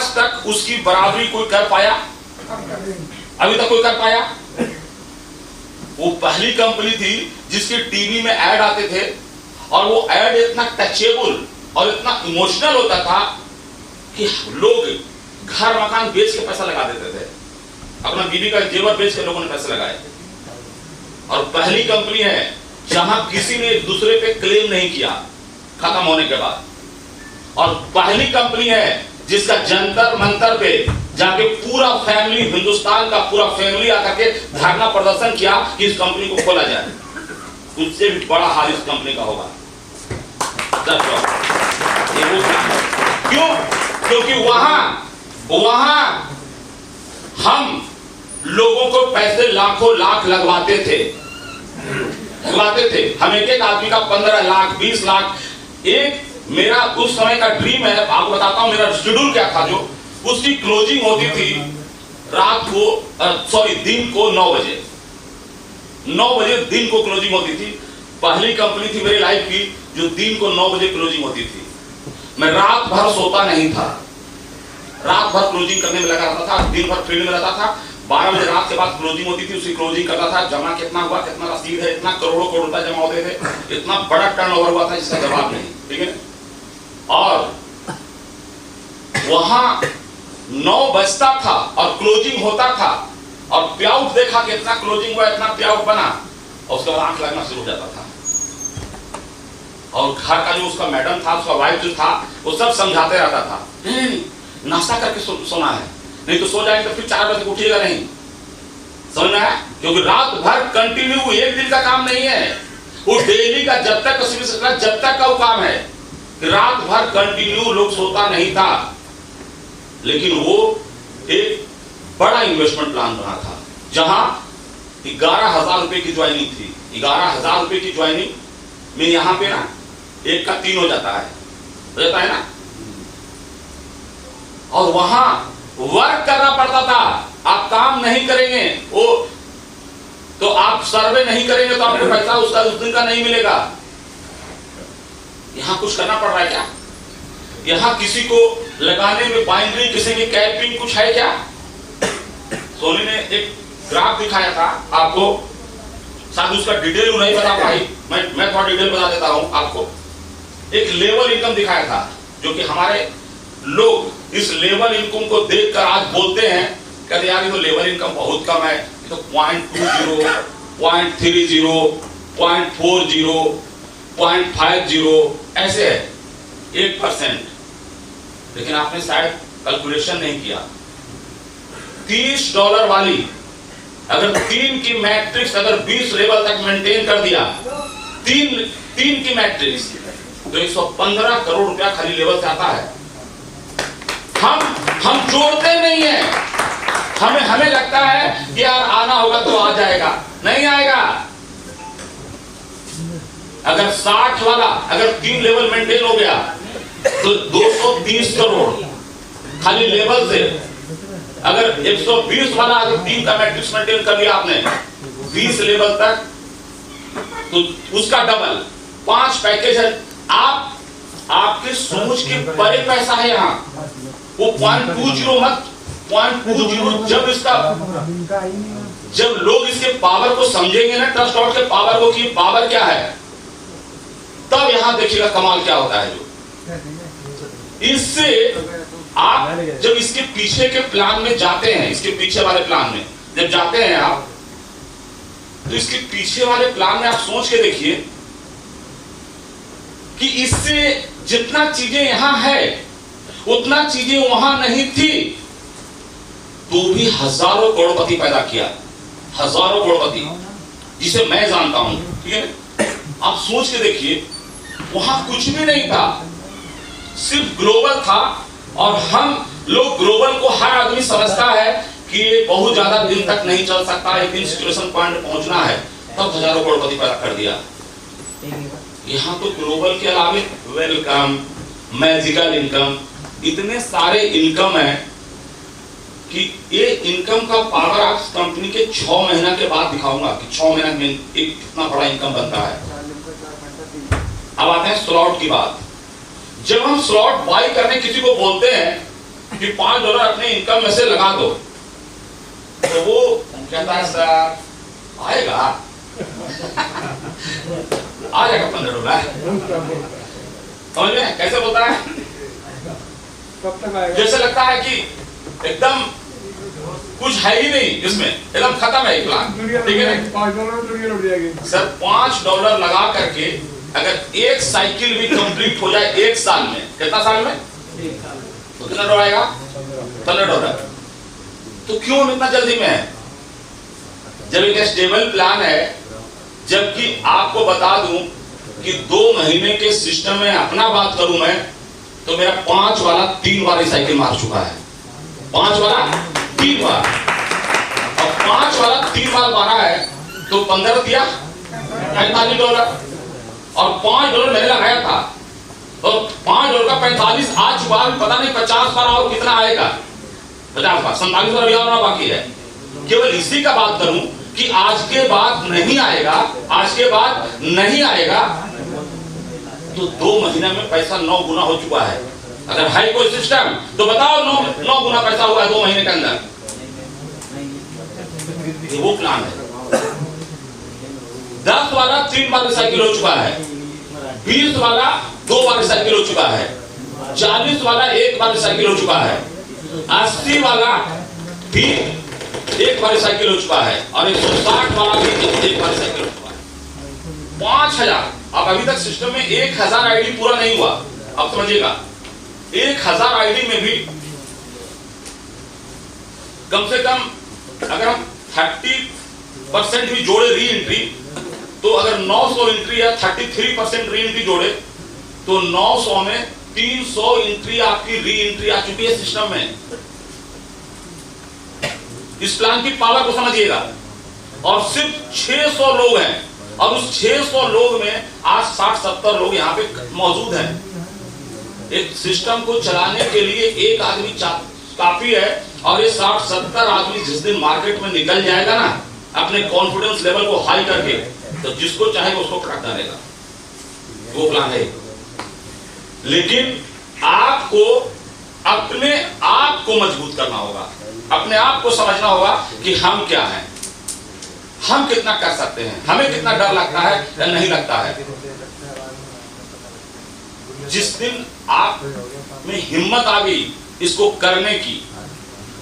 आज तक उसकी बराबरी कोई कर पाया? अभी तक कोई कर पाया? वो पहली कंपनी थी जिसके टीवी में ऐड आते थे और वो ऐड इतना टचेबल और इतना इमोशनल होता था कि लोग घर मकान बेच के पैसा लगा देते थे। अपना बीवी का जेवर बेच के लोगों ने पैसे लगाए। और पहली कंपनी है जहां किसी ने एक दूसरे पे क्लेम नहीं किया खत्म होने के बाद। और पहली कंपनी है जिसका जंतर मंतर पे जाके पूरा फैमिली, हिंदुस्तान का पूरा फैमिली आकर के धरना प्रदर्शन किया कि इस कंपनी को खोला जाए। उससे भी बड़ा हाल इस कंपनी का होगा। क्यों? क्योंकि वहां हम लोगों को पैसे लाखों लाख लगवाते थे। हम एक आदमी का 15 लाख 20 लाख। एक मेरा उस समय का ड्रीम है, आपको बताता हूं मेरा शेड्यूल क्या था। जो उसकी क्लोजिंग होती थी रात को दिन को 9 बजे दिन को क्लोजिंग होती थी। पहली कंपनी थी मेरी लाइफ की जो दिन को 9 बजे क्लोजिंग होती थी। मैं रात भर सोता नहीं था, रात भर क्लोजिंग करने में लगा रहता था, दिन भर फील्ड में रहता था। 12 बजे रात के बाद क्लोजिंग होती थी, उसी क्लोजिंग करता था। जमा कितना हुआ, कितना रसीद है, इतना करोड़ों करोड़ रुपए जमा होते थे, इतना बड़ा टर्नओवर हुआ था जिसका जवाब नहीं। ठीक है। और वहां 9 बजता था और क्लोजिंग होता था और पे आउट देखा कि इतना क्लोजिंग हुआ, इतना पे आउट बना, और उसके बाद आंख लगना शुरू हो जाता था। और घर का जो उसका मैडम था, उसका वाइफ जो था, वो सब समझाते रहता था, नहीं नाश्ता करके सोना है, नहीं तो सो जाएंगे तो फिर 4 बजे उठिएगा नहीं। समझना है? क्योंकि रात भर कंटिन्यू, एक दिन का काम नहीं है वो, डेली का जब तक का वो काम है। रात भर कंटिन्यू लोग सोता नहीं था। लेकिन वो एक बड़ा इन्वेस्टमेंट प्लान बना था जहां 11,000 रुपए की ज्वाइनिंग थी। 11,000 रुपए की ज्वाइनिंग में यहां पे ना 1 का 3 हो जाता है ना। और वहां वर्क करना पड़ता था। आप काम नहीं करेंगे वो तो आप सर्वे नहीं करेंगे तो आपको पैसा उसका उस दिन का नहीं मिलेगा। यहां कुछ करना पड़ रहा है क्या? यहां किसी को लगाने में बाइंड्री, किसी की कैपिंग कुछ है क्या? सोनी ने एक ग्राफ दिखाया था आपको, शायद उसका डिटेल नहीं बता पाई, मैं थोड़ा डिटेल बता देता हूं आपको। एक लेवल इनकम दिखाया था जो कि हमारे लोग इस लेवल इनकम को देखकर आज बोलते हैं, कहते यार ये तो लेवल इनकम बहुत कम है, ये तो 0.20, 0.30, 0.40, 0.50 ऐसे है, 1%। लेकिन आपने शायद कैलकुलेशन नहीं किया। $30 वाली अगर 3 की मैट्रिक्स अगर 20 लेवल तक मेंटेन कर दिया, 3 की मैट्रिक्स, तो 115 करोड़ रुपया खाली लेवल से आता है। हम जोड़ते नहीं है। हमें लगता है कि यार आना होगा तो आ जाएगा, नहीं आएगा। अगर 60 वाला अगर 3 लेवल मेंटेन हो गया तो 230 करोड़ खाली लेवल से। अगर 120 वाला अगर 3 का मैट्रिक्स मेंटेन कर लिया आपने 20 लेवल तक, तो उसका डबल 5 पैकेज है। आपके सोच के परे पैसा है यहाँ। वो 0.20 मत 0.20, जब लोग इसके पावर को समझेंगे ना, ट्रस्ट आउट के पावर को, कि पावर क्या है, तब यहां देखिएगा कमाल क्या होता है। जो इससे आप जब इसके पीछे के प्लान में जाते हैं, इसके पीछे वाले प्लान में जब जाते हैं आप, तो इसके पीछे वाले प्लान में आप सोच के देखिए कि इससे जितना चीजें यहां है उतना चीजें वहां नहीं थी, तो भी हजारों करोड़पति पैदा किया, हजारों करोड़पति, जिसे मैं जानता हूं। ठीक है, आप सोच के देखिए वहां कुछ भी नहीं था, सिर्फ ग्लोबल था। और हम लोग ग्लोबल को हर आदमी समझता है कि ये बहुत ज्यादा दिन तक नहीं चल सकता, एक दिन सिचुएशन पॉइंट पहुंचना है, तब हजारों करोड़पति पैदा कर दिया। यहाँ तो ग्लोबल के अलावे वेलकम, मैजिकल इनकम, इतने सारे इनकम है कि ये इनकम का पावर आप कंपनी के 6 महीना के बाद दिखाऊंगा कि 6 महीना में एक कितना बड़ा इनकम बनता है। अब आते हैं स्लॉट की बात। जब हम स्लॉट बाई करने किसी को बोलते हैं कि $5 अपने इनकम में से लगा दो, तो वो कहता है सर आएगा, आ जाएगा $15। समझ में कैसे बोलता है? कब तक आएगा? जैसे लगता है कि एकदम कुछ है ही नहीं इसमें, एकदम खत्म है प्लान, ठीक है ना? $5 दुनिया लुट जाएगी सर। $5 लगा करके अगर एक साइकिल भी कंप्लीट हो जाए 1 साल में, कितना साल में? तो कितना $1 आएगा? $15। तो क्यों हम इतना जल्दी में है जब एक स्टेबल प्लान है? जबकि आपको बता दूं कि 2 महीने के सिस्टम में अपना बात करूं मैं, तो मेरा 5 वाला 3 बार साइकिल मार चुका है। 5 वाला 3 बार, और 5 वाला 3 बार मारा है तो 15 दिया $45, और $5 मैंने लगाया था, और $5 का 45 आ चुका है। पता नहीं 50 बार और कितना आएगा, 50 बार 47 बार और बाकी है। केवल इसी का बात करूं कि आज के बाद नहीं आएगा, आज के बाद नहीं आएगा, तो 2 महीने में पैसा 9 गुना हो चुका है। अगर है कोई सिस्टम तो बताओ 9 गुना पैसा हुआ है 2 महीने के अंदर। वो प्लान है। 10 वाला 3 बार रिसाइकिल हो चुका है, 20 वाला 2 बार रिसाइकिल हो चुका है, 40 वाला 1 बार रिसाइकिल हो चुका है, 80 वाला भी 1 बार रिसाइकिल हो चुका है, और 160 वाला भी 1 बार रिसाइकिल हो चुका है। 5000। अब अभी तक सिस्टम में 1000 आईडी पूरा नहीं हुआ। अब समझिएगा 1000 आईडी में भी कम से कम अगर हम 30% भी जोड़े री एंट्री, तो अगर 900 एंट्री या 33% री एंट्री जोड़े, तो 900 में 300 एंट्री आपकी री एंट्री आ चुकी है सिस्टम में। इस प्लान की पावर को समझिएगा। और सिर्फ 600 लोग हैं, और उस 600 लोग में आज 60-70 लोग यहाँ पे मौजूद हैं। एक सिस्टम को चलाने के लिए एक आदमी काफी है, और ये 60-70 आदमी जिस दिन मार्केट में निकल जाएगा ना अपने कॉन्फिडेंस लेवल को हाई करके, तो जिसको चाहे उसको क्रैक करेगा। वो प्लान है। लेकिन आपको अपने आप को मजबूत करना होगा, अपने आप को समझना होगा कि हम क्या हैं, हम कितना कर सकते हैं, हमें कितना डर लगता है या नहीं लगता है। जिस दिन आप में हिम्मत आ गई इसको करने की,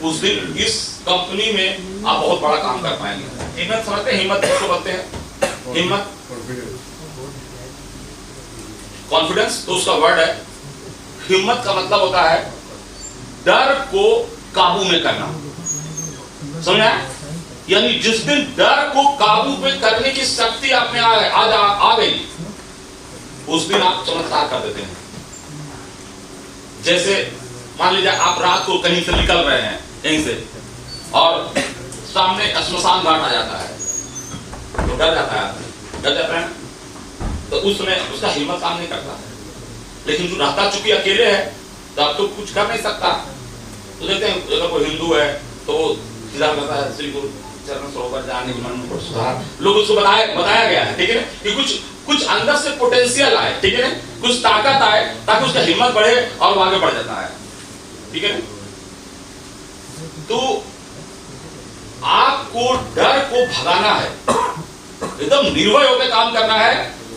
उस दिन इस कंपनी में आप बहुत बड़ा काम कर पाएंगे। हिम्मत समझते हैं? हिम्मत किसको बोलते हैं? हिम्मत, कॉन्फिडेंस तो उसका वर्ड है। हिम्मत का मतलब होता है डर को काबू में करना। समझा? यानी जिस दिन डर को काबू में करने की शक्ति आप में आ गई, उस दिन आप चमत्कार कर देते हैं। जैसे मान लीजिए आप रात को कहीं से निकल रहे हैं कहीं से, और सामने श्मशान घाट आ जाता है, तो डर जाता है, तो उसमें उसका हिम्मत काम नहीं करता है। लेकिन जो रहता चूंकि अकेले है, तो आप तो कुछ कर नहीं सकता। तो देखते हैं अगर कोई हिंदू है तो वो सीधा कहता है श्री गुरु चरण सरोवर जाने के मन में सुधार। लोग उसको बताया गया है, ठीक है ना, कि कुछ अंदर से पोटेंशियल आए, ठीक है ना, कुछ ताकत आए ताकि उसका हिम्मत बढ़े और वो आगे बढ़ जाता है, ठीक है ना। तो आपको डर को भगाना है, एकदम निर्भय होकर काम करना है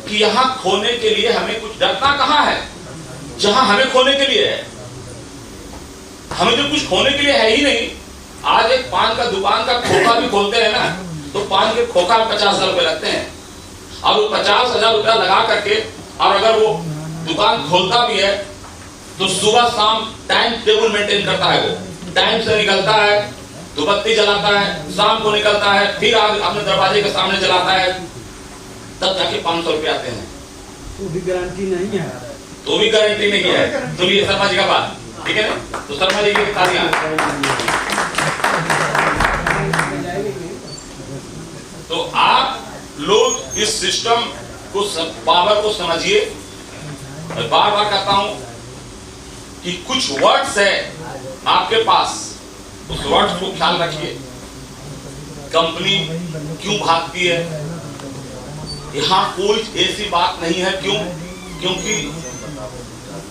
कि यहां खोने के लिए हमें कुछ डरना कहां है, जहां हमें खोने के लिए है। हमें जो कुछ खोने के लिए है ही नहीं। आज एक पान का दुकान का खोखा भी खोलते हैं ना, तो पान के खोखा 50,000 रुपए लगते हैं, और वो 50,000 रुपया लगा करके, और अगर वो दुकान खोलता भी है तो सुबह शाम टाइम टेबल मेंटेन करता है। वो टाइम से निकलता है, धूपबत्ती जलाता है, शाम को निकलता है, फिर अपने दरवाजे के सामने जलाता है, तब जाके 500 रुपये आते हैं। तो भी गारंटी नहीं है, तो भी गारंटी नहीं है। तो ये शर्मा जी का बात, ठीक है ना। तो शर्मा जी की तालियां। तो आप लोग इस सिस्टम को पावर को समझिए। मैं बार बार कहता हूं कि कुछ वर्ड्स है आपके पास, उस वर्ड्स को ख्याल रखिए। कंपनी क्यों भागती है, यहां कोई ऐसी बात नहीं है। क्योंकि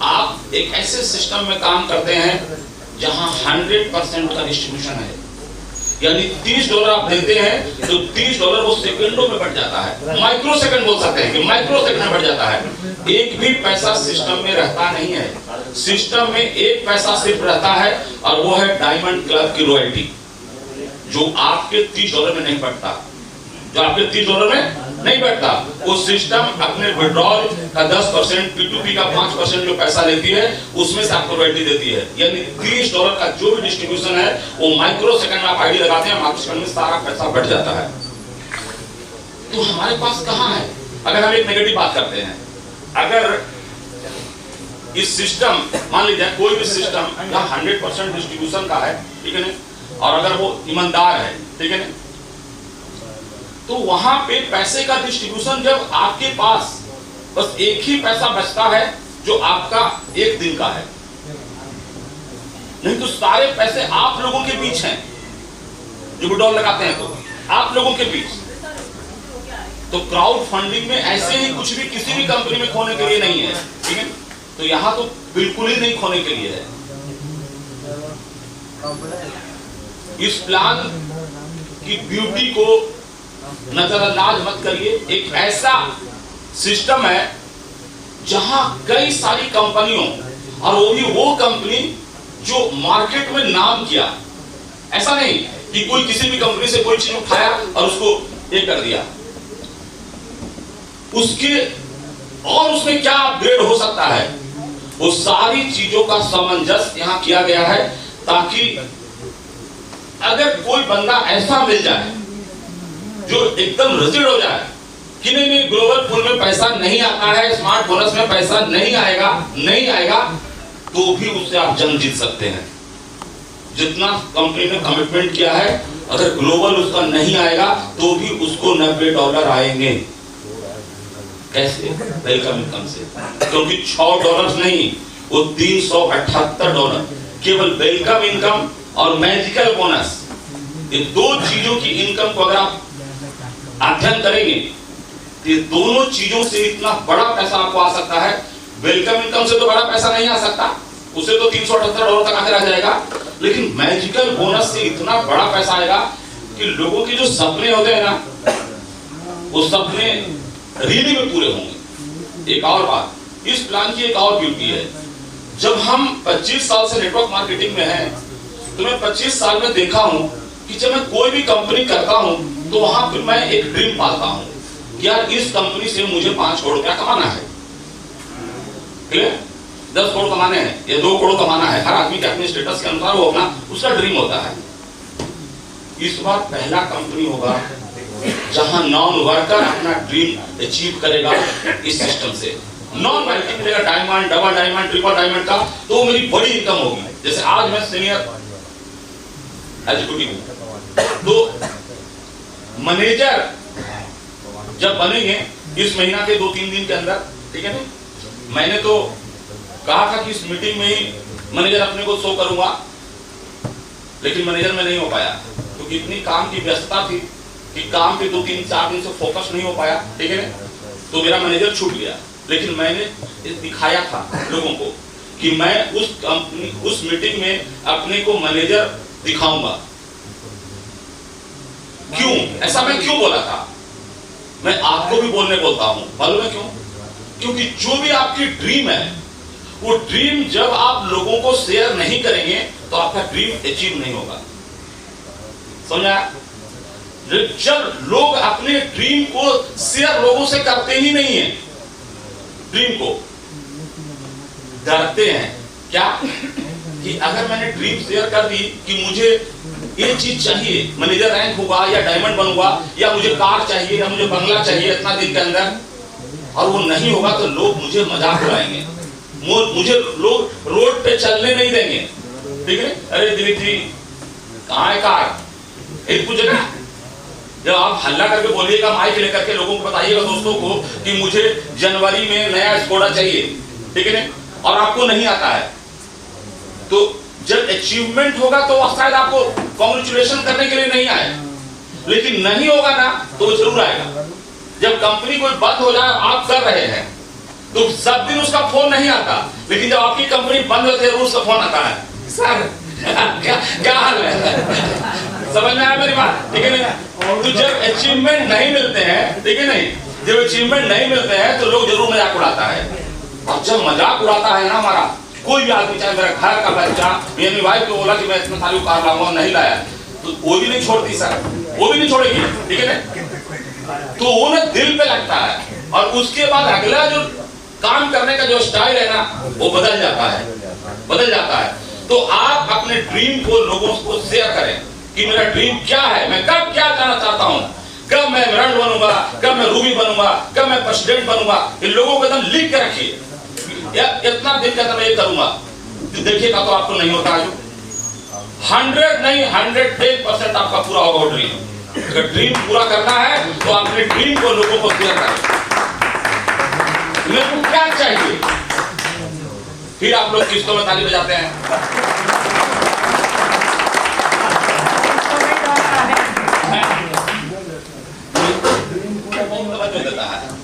आप एक ऐसे सिस्टम में काम करते हैं जहां 100% का डिस्ट्रीब्यूशन है, यानी $30 आप देते हैं तो $30 वो सेकंडों में बढ़ जाता है, माइक्रो सेकंड बोल सकते हैं कि माइक्रो सेकंड में बढ़ जाता है। एक भी पैसा सिस्टम में रहता नहीं है, सिस्टम में एक पैसा सिर्फ रहता है और वो है डायमंड क्लब की रॉयल्टी, जो आपके $30 में नहीं बढ़ता, जो आपके $30 में नहीं बैठता। वो सिस्टम अपने विड्रॉल का 10%, P2P का 5% जो पैसा लेती है उसमें से आपको रॉयल्टी देती है, यानी $30 का जो भी डिस्ट्रीब्यूशन है वो माइक्रो सेकंड में आप आईडी लगाते हैं, माइक्रो सेकंड में सारा पैसा बढ़ जाता है। तो हमारे पास कहां है? अगर हम एक नेगेटिव बात करते हैं, अगर इस सिस्टम मान लीजिए कोई भी सिस्टम जहां 100% डिस्ट्रीब्यूशन का है, ठीक है ना, और अगर वो ईमानदार है, ठीक है ना, तो वहां पे पैसे का डिस्ट्रीब्यूशन जब आपके पास बस एक ही पैसा बचता है जो आपका एक दिन का है, नहीं तो सारे पैसे आप लोगों के बीच हैं, जो विड्रॉल लगाते हैं तो आप लोगों के बीच। तो क्राउड फंडिंग में ऐसे ही कुछ भी किसी भी कंपनी में खोने के लिए नहीं है, ठीक है। तो यहां तो बिल्कुल ही नहीं खोने के लिए है। इस प्लान की ब्यूटी को नजरअंदाज मत करिए। एक ऐसा सिस्टम है जहां कई सारी कंपनियों, और वो भी वो कंपनी जो मार्केट में नाम किया, ऐसा नहीं कि कोई किसी भी कंपनी से कोई चीज उठाया और उसको ये कर दिया, उसके और उसमें क्या अपग्रेड हो सकता है, वो सारी चीजों का सामंजस्य यहां किया गया है, ताकि अगर कोई बंदा ऐसा मिल जाए जो एकदम रजिड हो जाए कि नहीं ग्लोबल फूल में पैसा नहीं आता है, स्मार्ट बोनस में पैसा नहीं आएगा, तो भी उससे आप जंग जीत सकते हैं। जितना कंपनी ने कमिटमेंट किया है, अगर ग्लोबल उसका नहीं आएगा तो भी उसको $90 आएंगे। कैसे? वेलकम इनकम से, क्योंकि $6 नहीं, वो $378 केवल वेलकम इनकम और मैजिकल बोनस, ये दो चीजों की इनकम को अगर आप अध्ययन करेंगे तो ये दोनों चीजों से इतना बड़ा पैसा आपको आ सकता है। वेलकम इनकम से तो बड़ा पैसा नहीं आ सकता, उसे तो $378 तक आकर आ जाएगा, लेकिन मैजिकल बोनस से इतना बड़ा पैसा आएगा कि लोगों के जो सपने होते हैं ना, वो सपने रियली में पूरे होंगे। एक और बात, इस प्लान की एक और ब्यूटी है, जब हम 25 साल से नेटवर्क मार्केटिंग में हैं, तो मैं 25 साल में देखा हूं कि जब मैं कोई भी कंपनी करता हूं तो वहां पर मैं एक ड्रीम पालता हूं, यार इस कंपनी से मुझे 5 करोड़ रुपया कमाना है, ठीक है, 10 करोड़ कमाने हैं या 2 करोड़ कमाना है। हर आदमी के अपने स्टेटस के अनुसार वो अपना उसका ड्रीम होता है। इस बार पहला कंपनी होगा जहां नॉन वर्कर अपना ड्रीम अचीव करेगा इस सिस्टम से। नॉन वर्कर मिलेगा diamond, double diamond, triple diamond का, तो मेरी बड़ी इनकम होगी। जैसे आज मैं सीनियर एग्जीक्यूटिव हूं, तो मैनेजर जब बनेंगे इस महीना के 2-3 दिन के अंदर, ठीक है ना, मैंने तो कहा था कि इस मीटिंग में ही मैनेजर अपने को शो करूंगा, लेकिन मैनेजर में नहीं हो पाया क्योंकि इतनी काम की व्यस्तता थी कि काम पे 2-3-4 दिन से फोकस नहीं हो पाया, ठीक है ना, तो मेरा मैनेजर छूट गया। लेकिन मैंने दिखाया था लोगों को कि मैं उस मीटिंग में अपने को मैनेजर दिखाऊंगा। क्यों ऐसा मैं क्यों बोला था? मैं आपको भी बोलता हूं, मालूम है क्यों? क्योंकि जो भी आपकी ड्रीम है, वो ड्रीम जब आप लोगों को शेयर नहीं करेंगे तो आपका ड्रीम अचीव नहीं होगा। समझा? जब लोग अपने ड्रीम को शेयर लोगों से करते ही नहीं है, ड्रीम को डरते हैं क्या कि अगर मैंने ड्रीम शेयर कर दी कि मुझे ये चीज चाहिए, मैनेजर रैंक होगा या डायमंड बनूंगा या मुझे कार चाहिए या मुझे बंगला चाहिए इतना दिन के अंदर, और वो नहीं होगा तो लोग मुझे मजाक उड़ाएंगे, मुझे लोग रोड पे चलने नहीं देंगे, ठीक है? अरे दिलीप जी कहाँ है कार? जब आप हल्ला करके बोलिएगा, माइक लेकर के लोगों को बताइएगा दोस्तों को कि मुझे जनवरी में नया स्कोडा चाहिए, ठीक है ना, और आपको नहीं आता है, तो जब अचीवमेंट होगा तो शायद आपको कांग्रेचुलेशन करने के लिए नहीं आए, लेकिन नहीं होगा ना तो जरूर आएगा। जब कंपनी कोई बंद हो जाए, आप कर रहे हैं तो सब दिन उसका फोन नहीं आता, लेकिन जब आपकी कंपनी बंद होती है उसका फोन आता है, सर समझ में आया मेरी बात? ठीक है नहीं? तो जब अचीवमेंट नहीं मिलते हैं, ठीक है नहीं, जब अचीवमेंट नहीं मिलते हैं तो लोग जरूर मजाक उड़ाता है। और जब मजाक उड़ाता है ना हमारा कोई भी आदमी, चाहे मेरा घर का बच्चा, मेरी वाइफ को बोला कि मैं इतना सारी कार लाऊंगा, नहीं लाया, तो वो भी नहीं छोड़ती सर, वो भी नहीं छोड़ेगी, ठीक है ना? तो वो ना दिल पे लगता है और उसके बाद अगला जो काम करने का जो स्टाइल है ना वो बदल जाता है, बदल जाता है। तो आप अपने ड्रीम को लोगों को शेयर करें कि मेरा ड्रीम क्या है, मैं कब क्या करना चाहता हूँ, कब मैं एमरल्ड बनूंगा, कब मैं रूबी बनूंगा, कब मैं प्रेसिडेंट बनूंगा। इन लोगों को एकदम लिख के रखिए, या इतना दिन का मैं ये करूंगा, तो देखिएगा तो आपको नहीं होता है। 100 नहीं 110% आपका पूरा होगा ड्रीम। अगर ड्रीम पूरा करना है तो अपने ड्रीम को लोगों को शेयर करें, मेरे को क्या चाहिए, फिर आप लोग किस्तों में ताली बजाते हैं।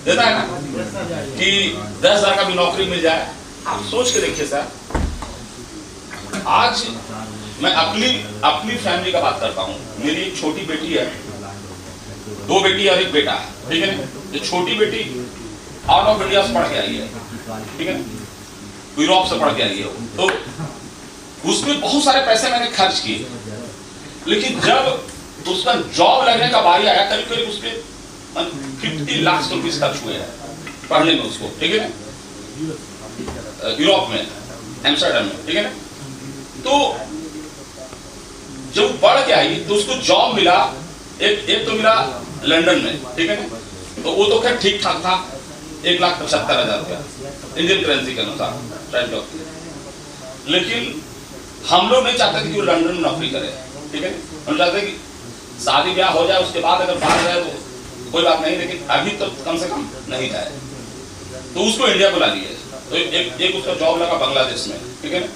देता है ना कि 10,000 का भी नौकरी मिल जाए। आप सोच के देखिए सर, आज मैं अपनी फैमिली का बात करता हूँ। मेरी एक छोटी बेटी है, 2 बेटी और 1 बेटा है, ठीक है ना? जो छोटी बेटी आउट ऑफ इंडिया से पढ़ के आई है, ठीक है, यूरोप से पढ़ के आई है, तो उसमें बहुत सारे पैसे मैंने खर्च किए, लेकिन जब उसका जॉब लगने का बारी आया, करीब करीब उसके 50 लाख रुपीस खर्च हुए हैं पढ़ने में उसको, ठीक है ना, यूरोप में, एम्स्टर्डम में, ठीक है ना? तो जब पढ़ के आई तो उसको जॉब मिला, एक तो मिला लंदन में, ठीक है ना? तो वो तो खैर ठीक ठाक था, 1,75,000 रुपया इंडियन करेंसी के अनुसार, लेकिन हम लोग नहीं चाहते थे कि वो लंदन में नौकरी करे, ठीक है? हम चाहते कि शादी ब्याह हो जाए, उसके बाद अगर बाहर जाए तो कोई बात नहीं, लेकिन अभी तो कम से कम नहीं जाए। तो उसको इंडिया बुला लिए, तो एक उसका जॉब लगा बांग्लादेश में, ठीक है ना?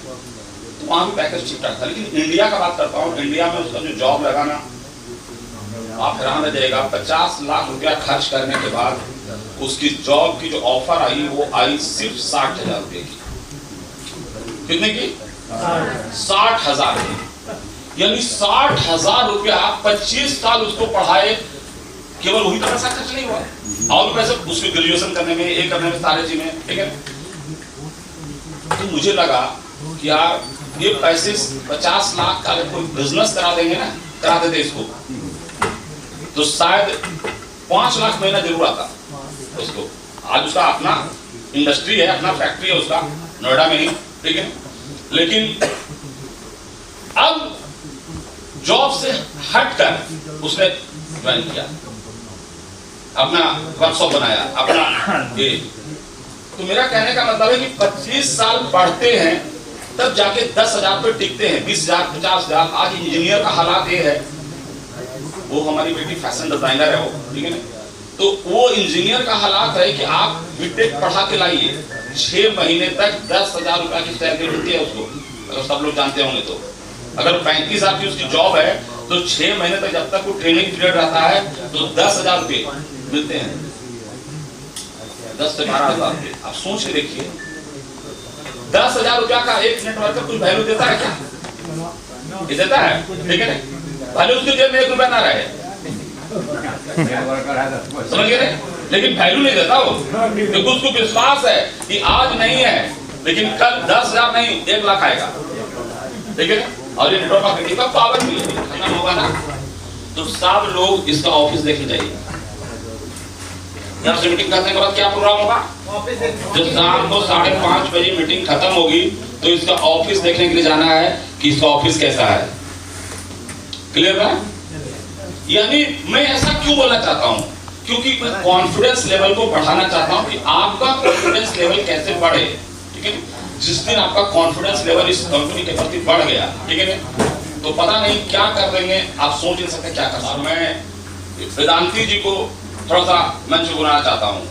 तो वहां भी पैकेज ठीक ठाक था, लेकिन इंडिया का बात करता हूँ, इंडिया में उसका जो जॉब लगा ना, आप हैरान रह जाएगा, 50 लाख रुपया खर्च करने के बाद उसकी जॉब की जो ऑफर आई वो आई सिर्फ 60,000 रुपये की। कितने की? 60,000 की। यानी 60,000 रुपया 25 साल उसको पढ़ाए, केवल वही तो पैसा खर्च नहीं हुआ, और भी पैसे उसको ग्रेजुएशन करने में, ये करने में, सारे चीज में, ठीक है? तो मुझे लगा कि यार ये पैसे 50 लाख का कोई बिजनेस करा देंगे ना, करा देते इसको, तो शायद 5 लाख महीना जरूर आता उसको। आज उसका अपना इंडस्ट्री है, अपना फैक्ट्री है उसका, नोएडा में ही, ठीक है? लेकिन अब जॉब से हटकर उसने ज्वाइन किया, अपना वर्कशॉप बनाया, अपना ये। तो मेरा कहने का मतलब है कि 25 साल पढ़ते हैं तब जाके 10,000 पे टिकते हैं, 20,000, 50,000। आज इंजीनियर का हालात ये है, वो हमारी बेटी फैशन डिजाइनर है वो, ठीक है ना? तो वो इंजीनियर का हालात है कि आप बीटेक पढ़ा के लाइए, 6 महीने तक 10,000 रुपया की सैलरी मिलती है उसको, अगर सब लोग जानते होंगे तो। अगर 35,000 की उसकी जॉब है तो 6 महीने तक जब तक वो ट्रेनिंग पीरियड रहता है तो 10,000 रुपये मिलते हैं, 10 से 12,000 रुपये। आप सोच के देखिए, 10,000 रुपया का एक नेटवर्कर कुछ वैल्यू देता है क्या? ये देता है, ठीक है ना? भले उसके जेब में 1 रुपया ना रहे, समझ गए? लेकिन वैल्यू नहीं देता वो, क्योंकि उसको विश्वास है कि आज नहीं है लेकिन कल 10,000 नहीं 1 लाख आएगा, ठीक है? और ये नेटवर्क मार्केटिंग का पावर भी खत्म होगा ना, तो सब लोग इसका ऑफिस देखे जाइए। यहाँ से मीटिंग करने के बाद क्या प्रोग्राम होगा? जब शाम को 5:30 बजे मीटिंग खत्म होगी तो इसका ऑफिस देखने के लिए जाना है कि इसका ऑफिस कैसा है। क्लियर है? यानी मैं ऐसा क्यों बोलना चाहता हूँ, क्योंकि मैं कॉन्फिडेंस लेवल को बढ़ाना चाहता हूँ कि आपका कॉन्फिडेंस लेवल कैसे बढ़े, ठीक है? जिस दिन आपका कॉन्फिडेंस लेवल इस कंपनी के प्रति बढ़ गया, ठीक है, तो पता नहीं क्या कर देंगे, आप सोच नहीं सकते क्या कर। मैं वेदांती जी को थोड़ा सा मंच बुलाना चाहता हूँ,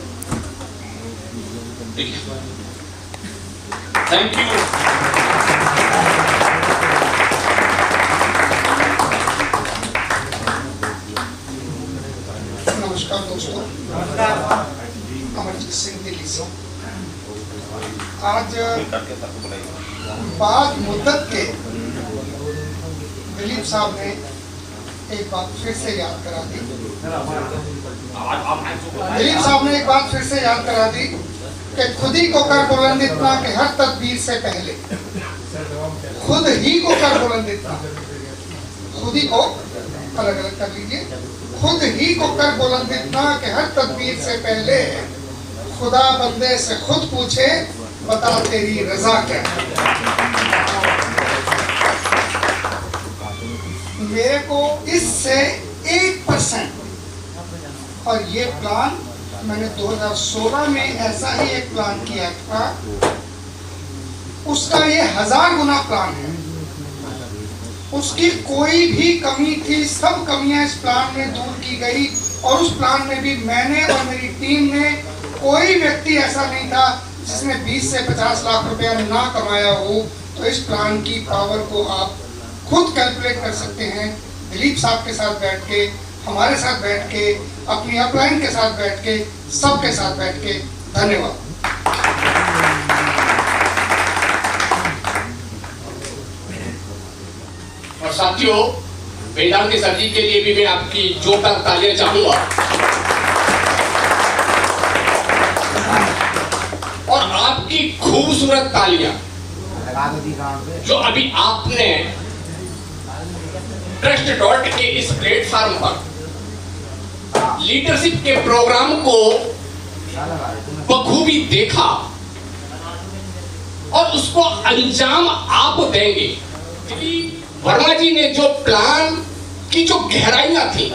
ठीक है? Thank you. नमस्कार दोस्तों, अमरजीत सिंह दिल्ली से। आज बाद मुद्दत के दिलीप साहब ने एक बात फिर से याद करा दी। आवाज दिलीप साहब ने एक बात फिर से याद करा दी कि खुद ही को कर बुलंद इतना कि हर तदबीर से पहले, खुद ही को कर बुलंद इतना, खुद ही को अलग अलग कर लीजिए, खुद ही को कर बुलंद इतना कि हर तदबीर से पहले खुदा बंदे से खुद पूछे बता तेरी रजा क्या है। मेरे को इससे 1%, और ये प्लान मैंने 2016 में ऐसा ही एक प्लान किया था, उसका ये 1000 गुना प्लान है। उसकी कोई भी कमी थी, सब कमियां इस प्लान में दूर की गई, और उस प्लान में भी मैंने और मेरी टीम ने, कोई व्यक्ति ऐसा नहीं था जिसने 20 से 50 लाख रुपया ना कमाया हो। तो इस प्लान की पावर को आप खुद कैलकुलेट कर सकते हैं, दिलीप साहब के साथ बैठ के, हमारे साथ बैठ के, अपनी अपलाइन के साथ बैठ के, सबके साथ बैठ के। धन्यवाद। और साथियों, वेदांत सर जी के लिए भी मैं आपकी जोरदार तालियां चाहूंगा, और आपकी खूबसूरत तालियां जो अभी आपने ट्रस्ट के इस प्लेटफॉर्म पर लीडरशिप के प्रोग्राम को बखूबी देखा और उसको अंजाम आप देंगे। वर्मा जी ने जो प्लान की जो गहराइयां थी,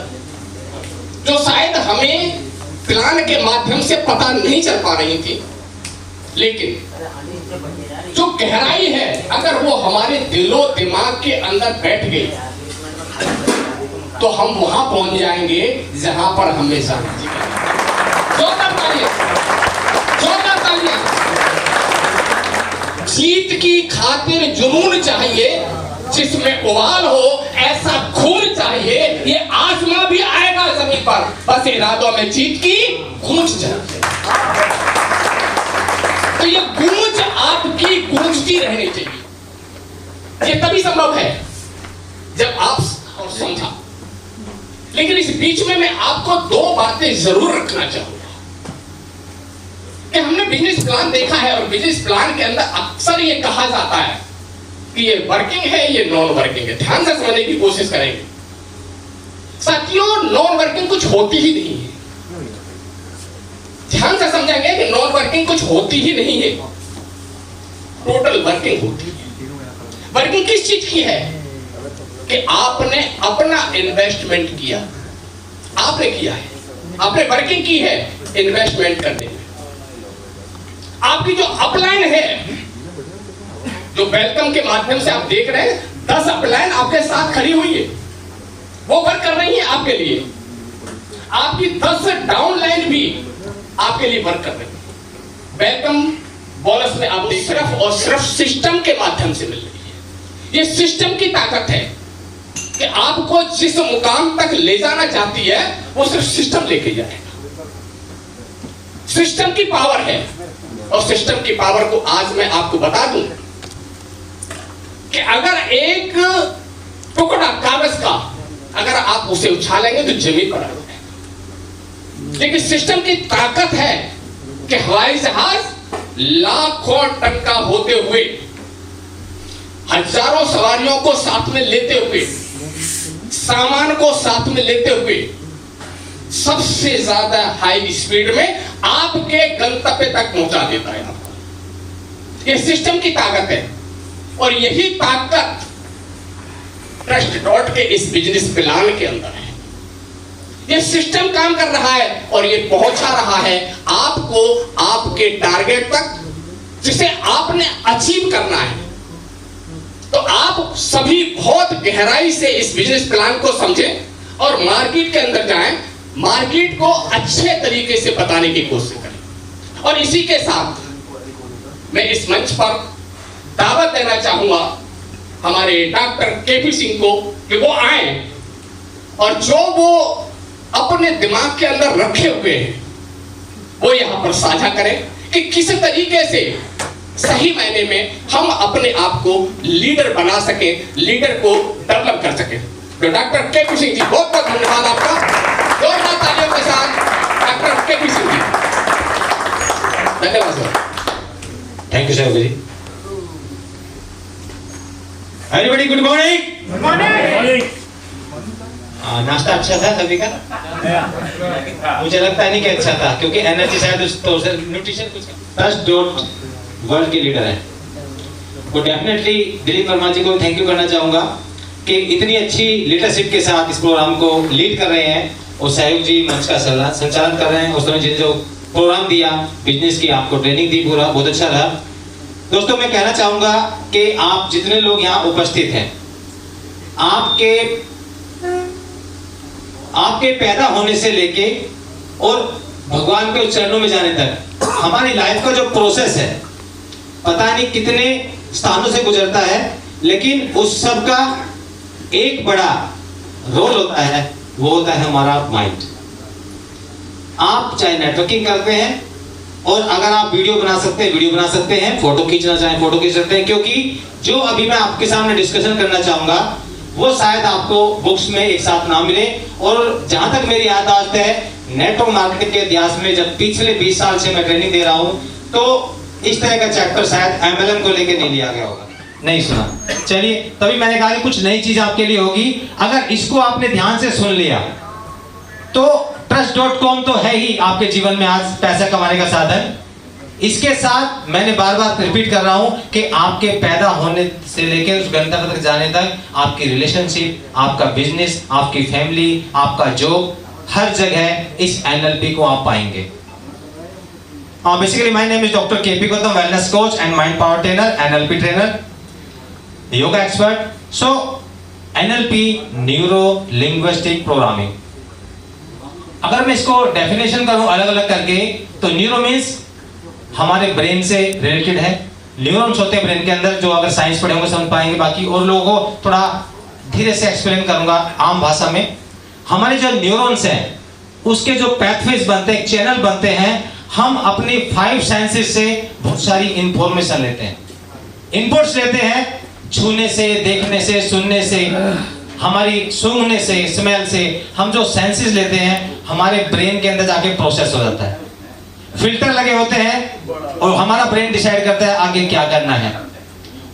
जो शायद हमें प्लान के माध्यम से पता नहीं चल पा रही थी, लेकिन जो गहराई है अगर वो हमारे दिलो दिमाग के अंदर बैठ गई तो हम वहां पहुंच जाएंगे जहां पर हमें जाना चाहिए। जोरदार तालियां, जोरदार तालियां। जीत की खातिर जुनून चाहिए, जिसमें उबाल हो ऐसा खून चाहिए, ये आसमां भी आएगा जमीन पर, बस इरादों में जीत की गूंज चाहिए। तो ये गूंज आपकी गूंजती रहनी चाहिए। ये तभी संभव है जब आप और समझा। लेकिन इस बीच में मैं आपको 2 बातें जरूर रखना चाहूंगा कि हमने बिजनेस प्लान देखा है, और बिजनेस प्लान के अंदर अक्सर ये कहा जाता है कि ये वर्किंग है, ये नॉन वर्किंग है। ध्यान से समझने की कोशिश करेंगे साथियों, नॉन वर्किंग कुछ होती ही नहीं है। ध्यान से समझेंगे कि नॉन वर्किंग कुछ होती ही नहीं है, टोटल वर्किंग होती है। वर्किंग किस चीज की है कि आपने अपना इन्वेस्टमेंट किया, आपने किया है, आपने वर्किंग की है इन्वेस्टमेंट करने में। आपकी जो अपलाइन है, जो वेलकम के माध्यम से आप देख रहे हैं, 10 अपलाइन आपके साथ खड़ी हुई है, वो वर्क कर रही है आपके लिए। आपकी 10 डाउनलाइन भी आपके लिए वर्क कर रही है। वेलकम बोनस में आप देख सिर्फ और सिर्फ सिस्टम के माध्यम से मिल रही है। ये सिस्टम की ताकत है कि आपको जिस मुकाम तक ले जाना चाहती है वो सिर्फ सिस्टम लेके जाएगा। सिस्टम की पावर है, और सिस्टम की पावर को आज मैं आपको बता दूं कि अगर एक टुकड़ा कागज का अगर आप उसे उछालेंगे तो जमीन पर आ जाएगा। लेकिन सिस्टम की ताकत है कि हवाई जहाज लाखों टन का होते हुए, हजारों सवारियों को साथ में लेते हुए, सामान को साथ में लेते हुए, सबसे ज्यादा हाई स्पीड में आपके गंतव्य तक पहुंचा देता है आपको। यह सिस्टम की ताकत है, और यही ताकत ट्रस्ट के इस बिजनेस प्लान के अंदर है। यह सिस्टम काम कर रहा है और यह पहुंचा रहा है आपको आपके टारगेट तक, जिसे आपने अचीव करना है। तो आप सभी बहुत गहराई से इस बिजनेस प्लान को समझें और मार्केट के अंदर जाएं, मार्केट को अच्छे तरीके से बताने की कोशिश करें। और इसी के साथ मैं इस मंच पर दावत देना चाहूंगा हमारे डॉक्टर केपी सिंह को कि वो आए और जो वो अपने दिमाग के अंदर रखे हुए हैं वो यहां पर साझा करें कि किस तरीके से सही मायने में हम अपने आप को लीडर बना सके, लीडर को डेवलप कर सके। जो डॉक्टर केपी सिंह जी, बहुत बहुत धन्यवाद आपका, जोरदार तालियों के साथ डॉक्टर केपी सिंह जी। धन्यवाद sir. Thank you sir ji. Everybody good morning. नाश्ता अच्छा था सभी का? मुझे लगता है नहीं कि अच्छा था, क्योंकि एनर्जी शायद तो न्यूट्रिशन कुछ ट्रस्ट डॉट वर्ल्ड के लीडर है। तो डेफिनेटली दिलीप वर्मा जी को थैंक यू करना चाहूंगा कि इतनी अच्छी लीडरशिप के साथ इस प्रोग्राम को लीड कर रहे हैं और सहयोग जी मंच का संचालन कर रहे हैं। उस तरह जी जो प्रोग्राम दिया, बिजनेस की आपको ट्रेनिंग दी, पूरा बहुत अच्छा रहा। दोस्तों मैं कहना चाहूंगा कि आप जितने लोग यहाँ उपस्थित हैं, आपके पैदा होने से लेके और भगवान के चरणों में जाने तक हमारी लाइफ का जो प्रोसेस है, पता नहीं कितने स्थानों से गुजरता है, लेकिन उस सब का एक बड़ा रोल होता है, वो होता है हमारा माइंड। आप चाहे नेटवर्किंग करते हैं, और अगर आप वीडियो बना सकते हैं वीडियो बना सकते हैं, फोटो खींचना चाहें फोटो खींच सकते हैं, क्योंकि जो अभी मैं आपके सामने डिस्कशन करना चाहूंगा वो शायद आपको बुक्स में एक साथ ना मिले। और जहां तक मेरी याददाश्त है, नेटवर्क मार्केटिंग के इतिहास में जब पिछले 20 साल से मैं ट्रेनिंग दे रहा हूं, तो इस तरह का चैप्टर शायद MLM को लेकर नहीं लिया गया होगा, नहीं सुना। चलिए, तभी मैंने कहा कि कुछ नई चीज आपके लिए होगी। अगर इसको आपने ध्यान से सुन लिया तो trust.com तो है ही आपके जीवन में आज पैसा कमाने का साधन। इसके साथ मैंने बार बार रिपीट कर रहा हूं कि आपके पैदा होने से लेकर उस गंतव्य तक जाने तक आपकी रिलेशनशिप, आपका बिजनेस, आपकी फैमिली, आपका जॉब, हर जगह इस NLP को आप पाएंगे। Basically my name is Dr. KP Gautam, wellness coach and mind power trainer, NLP trainer, yoga expert. So NLP, neuro linguistic programming. अगर मैं इसको डेफिनेशन करूं अलग अलग करके, तो न्यूरो मीन्स हमारे ब्रेन से रिलेटेड है। न्यूरॉन्स होते हैं ब्रेन के अंदर, जो अगर साइंस पढ़े होंगे समझ पाएंगे, बाकी और लोगों को थोड़ा धीरे से एक्सप्लेन करूंगा आम भाषा में। हमारे जो न्यूरॉन्स हैं उसके जो पैथवेज बनते हैं, चैनल बनते हैं, हम अपनी 5 सेंसेस से बहुत सारी इंफॉर्मेशन लेते हैं, इनपुट्स लेते हैं, छूने से, देखने से, सुनने से, हमारी सूंघने से, स्मेल से, हम जो सेंसेस लेते हैं हमारे ब्रेन के अंदर जाके प्रोसेस हो जाता है। फिल्टर लगे होते हैं और हमारा ब्रेन डिसाइड करता है आगे क्या करना है,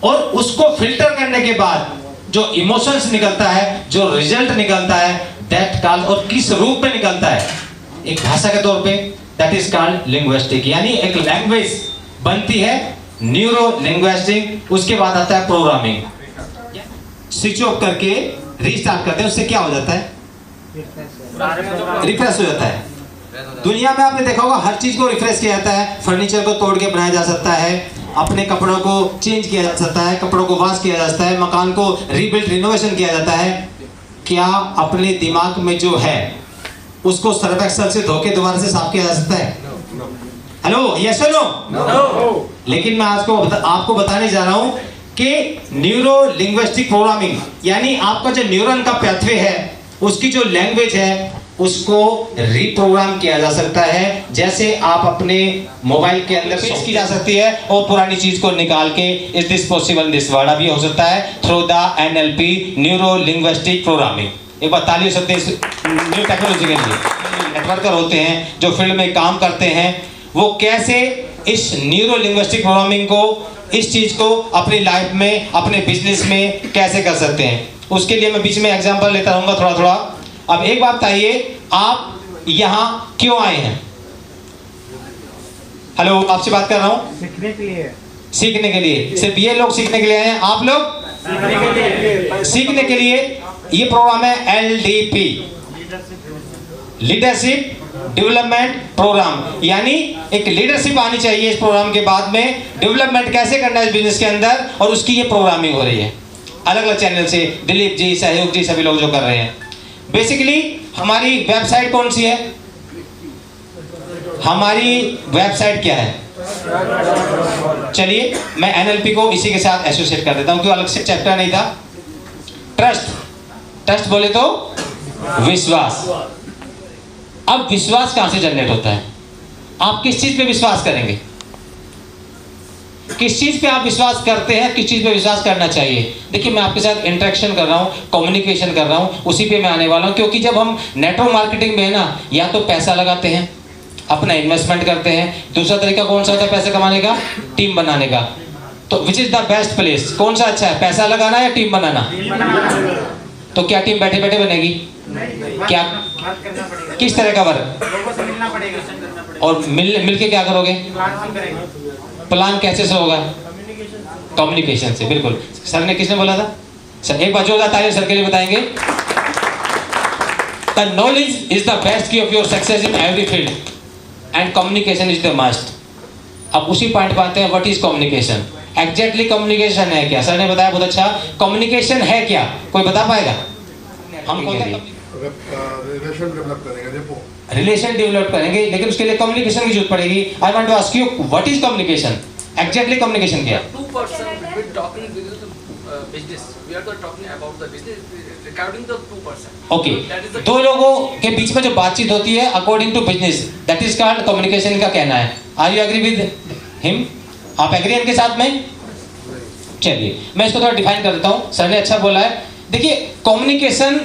और उसको फिल्टर करने के बाद जो इमोशंस निकलता है, जो रिजल्ट निकलता है, दैट कॉल्ड, और किस रूप में निकलता है, एक भाषा के तौर पे, दैट इज कॉल्ड लिंग्विस्टिक, यानी एक लैंग्वेज बनती है, न्यूरो लिंग्विस्टिक। उसके बाद आता है प्रोग्रामिंग। स्विच ऑफ करके रीस्टार्ट करते हैं, उससे क्या हो जाता है, रिफ्रेश हो जाता है। दुनिया में आपने देखा होगा हर चीज को रिफ्रेश किया जाता है, फर्नीचर को तोड़ के बनाया जा सकता है, अपने कपड़ों को चेंज किया जा सकता है, कपड़ों को वॉश किया जा सकता है, मकान को रीबिल्ड रिनोवेशन किया जाता है। क्या अपने दिमाग में जो है उसको सर्फ एक्सेल से धो के दोबारा से साफ किया जा सकता है? हेलो, यस और नो? लेकिन मैं आज को आपको बताने जा रहा हूं कि न्यूरो लिंग्विस्टिक प्रोग्रामिंग, यानी आपका जो न्यूरॉन का पैथवे है उसकी जो लैंग्वेज है उसको रीप्रोग्राम किया जा सकता है। जैसे आप अपने मोबाइल के अंदर पेस्ट की जा सकती है और पुरानी चीज को निकाल के is this possible this word अभी हो सकता है through the NLP, neuro linguistic programming. एक बार ताली हो सकती है न्यू टेक्नोलॉजी के लिए। नेटवर्कर होते हैं जो फील्ड में काम करते हैं, वो कैसे इस न्यूरो लिंग्विस्टिक प्रोग्रामिंग को, इस चीज को अपनी लाइफ में, अपने बिजनेस में कैसे कर सकते हैं, उसके लिए मैं बीच में एग्जांपल लेता रहूंगा थोड़ा थोड़ा। अब एक बात बताइए, आप यहां क्यों आए हैं? हेलो, आपसे बात कर रहा हूं। सीखने के लिए। सीखने के लिए? सिर्फ ये लोग सीखने के लिए आए हैं? आप लोग सीखने के लिए। ये प्रोग्राम है LDP, लीडरशिप डेवलपमेंट प्रोग्राम, यानी एक लीडरशिप आनी चाहिए इस प्रोग्राम के बाद में, डेवलपमेंट कैसे करना है बिजनेस के अंदर, और उसकी ये प्रोग्रामिंग हो रही है अलग अलग चैनल से। दिलीप जी, सहयोग जी, सभी लोग जो कर रहे हैं। बेसिकली हमारी वेबसाइट कौन सी है? हमारी वेबसाइट क्या है? चलिए मैं NLP को इसी के साथ एसोसिएट कर देता हूं, क्योंकि अलग से चैप्टर नहीं था। ट्रस्ट बोले तो विश्वास। अब विश्वास कहां से जनरेट होता है? आप किस चीज पे विश्वास करेंगे? किस चीज पे आप विश्वास करते हैं, किस चीज पे विश्वास करना चाहिए। देखिए मैं आपके साथ इंटरेक्शन कर रहा हूँ, कम्युनिकेशन कर रहा हूँ, उसी पे मैं आने वाला हूँ। क्योंकि जब हम नेटवर्क मार्केटिंग में है ना, या तो पैसा लगाते हैं, अपना इन्वेस्टमेंट करते हैं, दूसरा तरीका कौन सा होता है पैसे कमाने का, टीम बनाने का। तो which is the best place, कौन सा अच्छा है, पैसा लगाना या टीम बनाना? तो क्या टीम बैठे बैठे बनेगी? क्या किस तरह का वर्क? और मिल के क्या करोगे? प्लान कैसे से होगा? कम्युनिकेशन से। बिल्कुल सर ने, किसने बोला था? सर एक बार जोरदार ताली सर के लिए बताएंगे। The knowledge is the best key of your success in every field and communication is the must. अब उसी पॉइंट पे आते हैं, what is communication? Exactly communication है क्या? सर ने बताया बहुत अच्छा। कम्युनिकेशन है क्या, कोई बता पाएगा? हम रिलेशन डेवलप करेंगे, देखो रिलेशन डेवलप करेंगे, लेकिन उसके लिए कम्युनिकेशन की जरूरत पड़ेगी। I want to ask you, what is communication? Exactly communication क्या? Two person will talking with the business. We are talking about the business regarding the two person. Okay, That is the दो लोगों के बीच में जो बातचीत होती है according to business, that is called communication का कहना है। Are you agree with him? आप एग्री इनके साथ में? चलिए मैं इसको थोड़ा डिफाइन कर देता हूँ। सर ने अच्छा बोला है। देखिए कम्युनिकेशन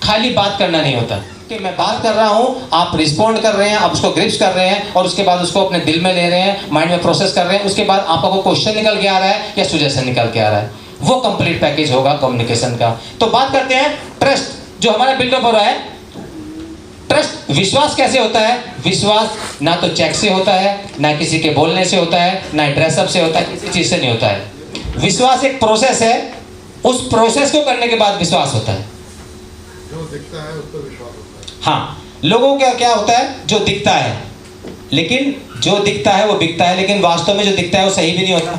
खाली बात करना नहीं होता कि मैं बात कर रहा हूँ, आप रिस्पॉन्ड कर रहे हैं, आप उसको ग्रिप्स कर रहे हैं और उसके बाद उसको अपने दिल में ले रहे हैं, माइंड में प्रोसेस कर रहे हैं, उसके बाद आपका कोई क्वेश्चन निकल के आ रहा है या सुजेशन निकल के आ रहा है, वो कंप्लीट पैकेज होगा कम्युनिकेशन का। तो बात करते हैं ट्रस्ट, जो हमारा बिल्डअप हो रहा है। ट्रस्ट, विश्वास कैसे होता है? विश्वास ना तो चेक से होता है, ना किसी के बोलने से होता है, ना ड्रेसअप से होता है, किसी चीज से नहीं होता है। विश्वास एक प्रोसेस है, उस प्रोसेस को करने के बाद विश्वास होता है। जो दिखता है उस पर विश्वास होता है। हाँ, लोगों का क्या होता है, जो दिखता है, लेकिन जो दिखता है वो बिकता है, लेकिन वास्तव में जो दिखता है वो सही भी नहीं होता,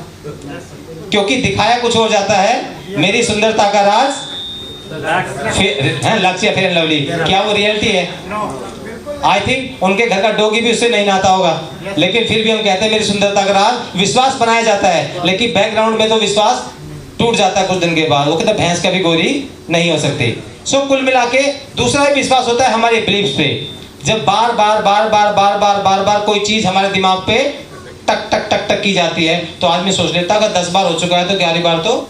क्योंकि दिखाया कुछ हो जाता है। मेरी सुंदरता का राज लक्ष्य फेयर एंड लवली, क्या वो रियलिटी है? आई थिंक उनके घर का डॉगी भी उससे नहीं नहाता होगा, लेकिन फिर भी हम कहते हैं मेरी सुंदरता का राज। विश्वास बनाया जाता है, लेकिन बैकग्राउंड में तो विश्वास टूट जाता है कुछ दिन के बाद। वो कहते भैंस कभी गोरी नहीं हो सकती। सो कुल मिला के दूसरा भी विश्वास होता है हमारे बिलीफ्स पे। जब बार बार बार बार बार बार बार बार कोई चीज हमारे दिमाग पे टक टक टक टक की जाती है, तो आदमी सोच लेता है अगर 10 बार हो चुका है तो 11वीं बार तो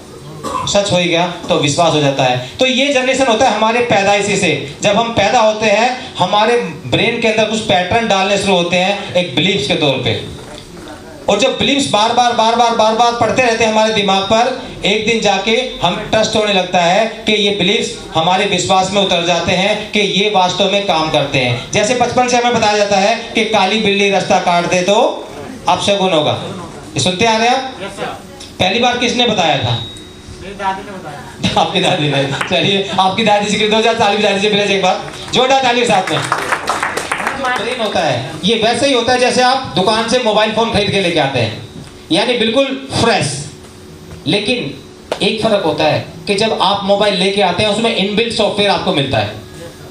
सच हो ही गया, तो विश्वास हो जाता है। तो ये जनरेशन होता है हमारे पैदाइशी से। जब हम पैदा होते हैं हमारे ब्रेन के अंदर कुछ पैटर्न डालने शुरू होते हैं एक बिलीफ्स के तौर पे, और जब बिलीफ्स बार बार बार बार बार बार पढ़ते रहते हैं हमारे दिमाग पर, एक दिन जाके हमें ट्रस्ट होने लगता है कि ये बिलीफ्स हमारे विश्वास में उतर जाते हैं कि ये वास्तव में काम करते हैं। जैसे बचपन से हमें बताया जाता है कि काली बिल्ली रास्ता काट दे तो अपशगुन होगा। ये सुनते आ रहे हैं आप? पहली बार किसने बताया था? आपकी दादी ने। चलिए आपकी दादी से 2000 साल की दादी से मिले एक बार, जोरदार ताली के साथ में। ब्रेन होता है ये वैसे ही होता है जैसे आप दुकान से मोबाइल फोन खरीद के लेके आते हैं, यानी बिल्कुल फ्रेश। लेकिन एक फर्क होता है कि जब आप मोबाइल लेके आते हैं उसमें इनबिल्ट सॉफ्टवेयर आपको मिलता है,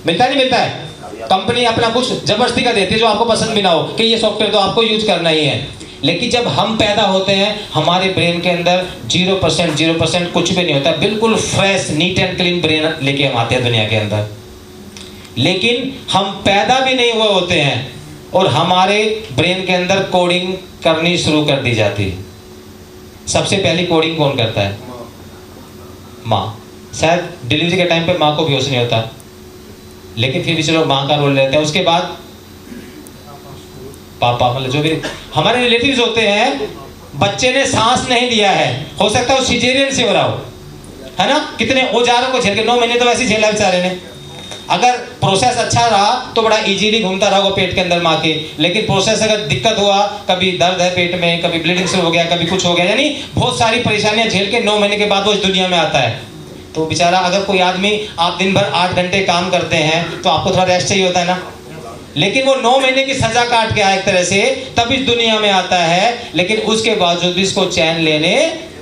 मिलता नहीं मिलता है? कंपनी अपना कुछ जबरदस्ती का देती है जो आपको पसंद भी ना हो कि ये सॉफ्टवेयर तो आपको यूज करना ही है। लेकिन जब हम पैदा होते हैं हमारे ब्रेन के अंदर 0% कुछ भी नहीं होता, बिल्कुल fresh neat and clean brain लेके हम आते हैं दुनिया के अंदर। लेकिन हम पैदा भी नहीं हुए होते हैं और हमारे ब्रेन के अंदर कोडिंग करनी शुरू कर दी जाती है। सबसे पहली कोडिंग कौन करता है? माँ। शायद डिलीवरी के टाइम पे माँ को भी होश नहीं होता, लेकिन फिर भी चलो माँ का रोल लेते हैं। उसके बाद पापा, मतलब जो भी हमारे रिलेटिव्स होते हैं। बच्चे ने सांस नहीं लिया है, हो सकता है वो सिजेरियन से हो रहा हो, है ना? कितने औजारों को झेल के 9 महीने तो वैसे ही झेला बेचारे ने। अगर प्रोसेस अच्छा रहा तो बड़ा इजीली घूमता रहा होगा पेट के अंदर माँ के, लेकिन प्रोसेस अगर दिक्कत हुआ, कभी दर्द है पेट में, कभी ब्लीडिंग शुरू हो गया, कभी कुछ हो गया, यानी बहुत सारी परेशानियां झेल के 9 महीने के बाद वो इस दुनिया में आता है। तो बेचारा, अगर कोई आदमी, आप दिन भर 8 घंटे काम करते हैं तो आपको थोड़ा रेस्ट चाहिए होता है ना, लेकिन वो 9 महीने की सजा काट के आया एक तरह से, तब इस दुनिया में आता है, लेकिन उसके बावजूद भी इसको चैन लेने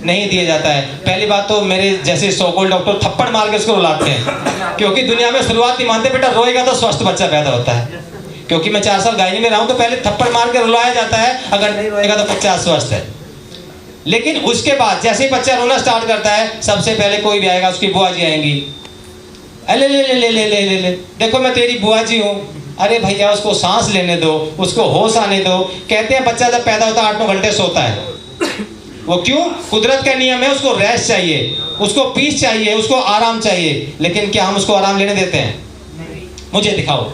नहीं दिया जाता है। पहली बात तो मेरे जैसे सोकोल डॉक्टर थप्पड़ मार के उसको रुलाते हैं, क्योंकि दुनिया में शुरुआत नहीं मानते, बेटा रोएगा तो स्वस्थ बच्चा पैदा होता है। क्योंकि मैं 4 साल गायनी में रहा हूं तो पहले थप्पड़ मार के रुलाया जाता है, अगर नहीं रोएगा तो बच्चा स्वस्थ है। लेकिन उसके बाद जैसे ही बच्चा रोना स्टार्ट करता है, सबसे पहले कोई भी आएगा, उसकी बुआ जी आएंगी, ले ले ले ले ले ले ले ले, देखो मैं तेरी बुआ जी हूँ। अरे भैया उसको सांस लेने दो, उसको होश आने दो। कहते हैं बच्चा जब पैदा होता है 8-9 घंटे सोता है, वो क्यों? कुदरत का नियम है, उसको रेस्ट चाहिए, उसको पीस चाहिए, उसको आराम चाहिए। लेकिन क्या हम उसको आराम लेने देते हैं? मुझे दिखाओ,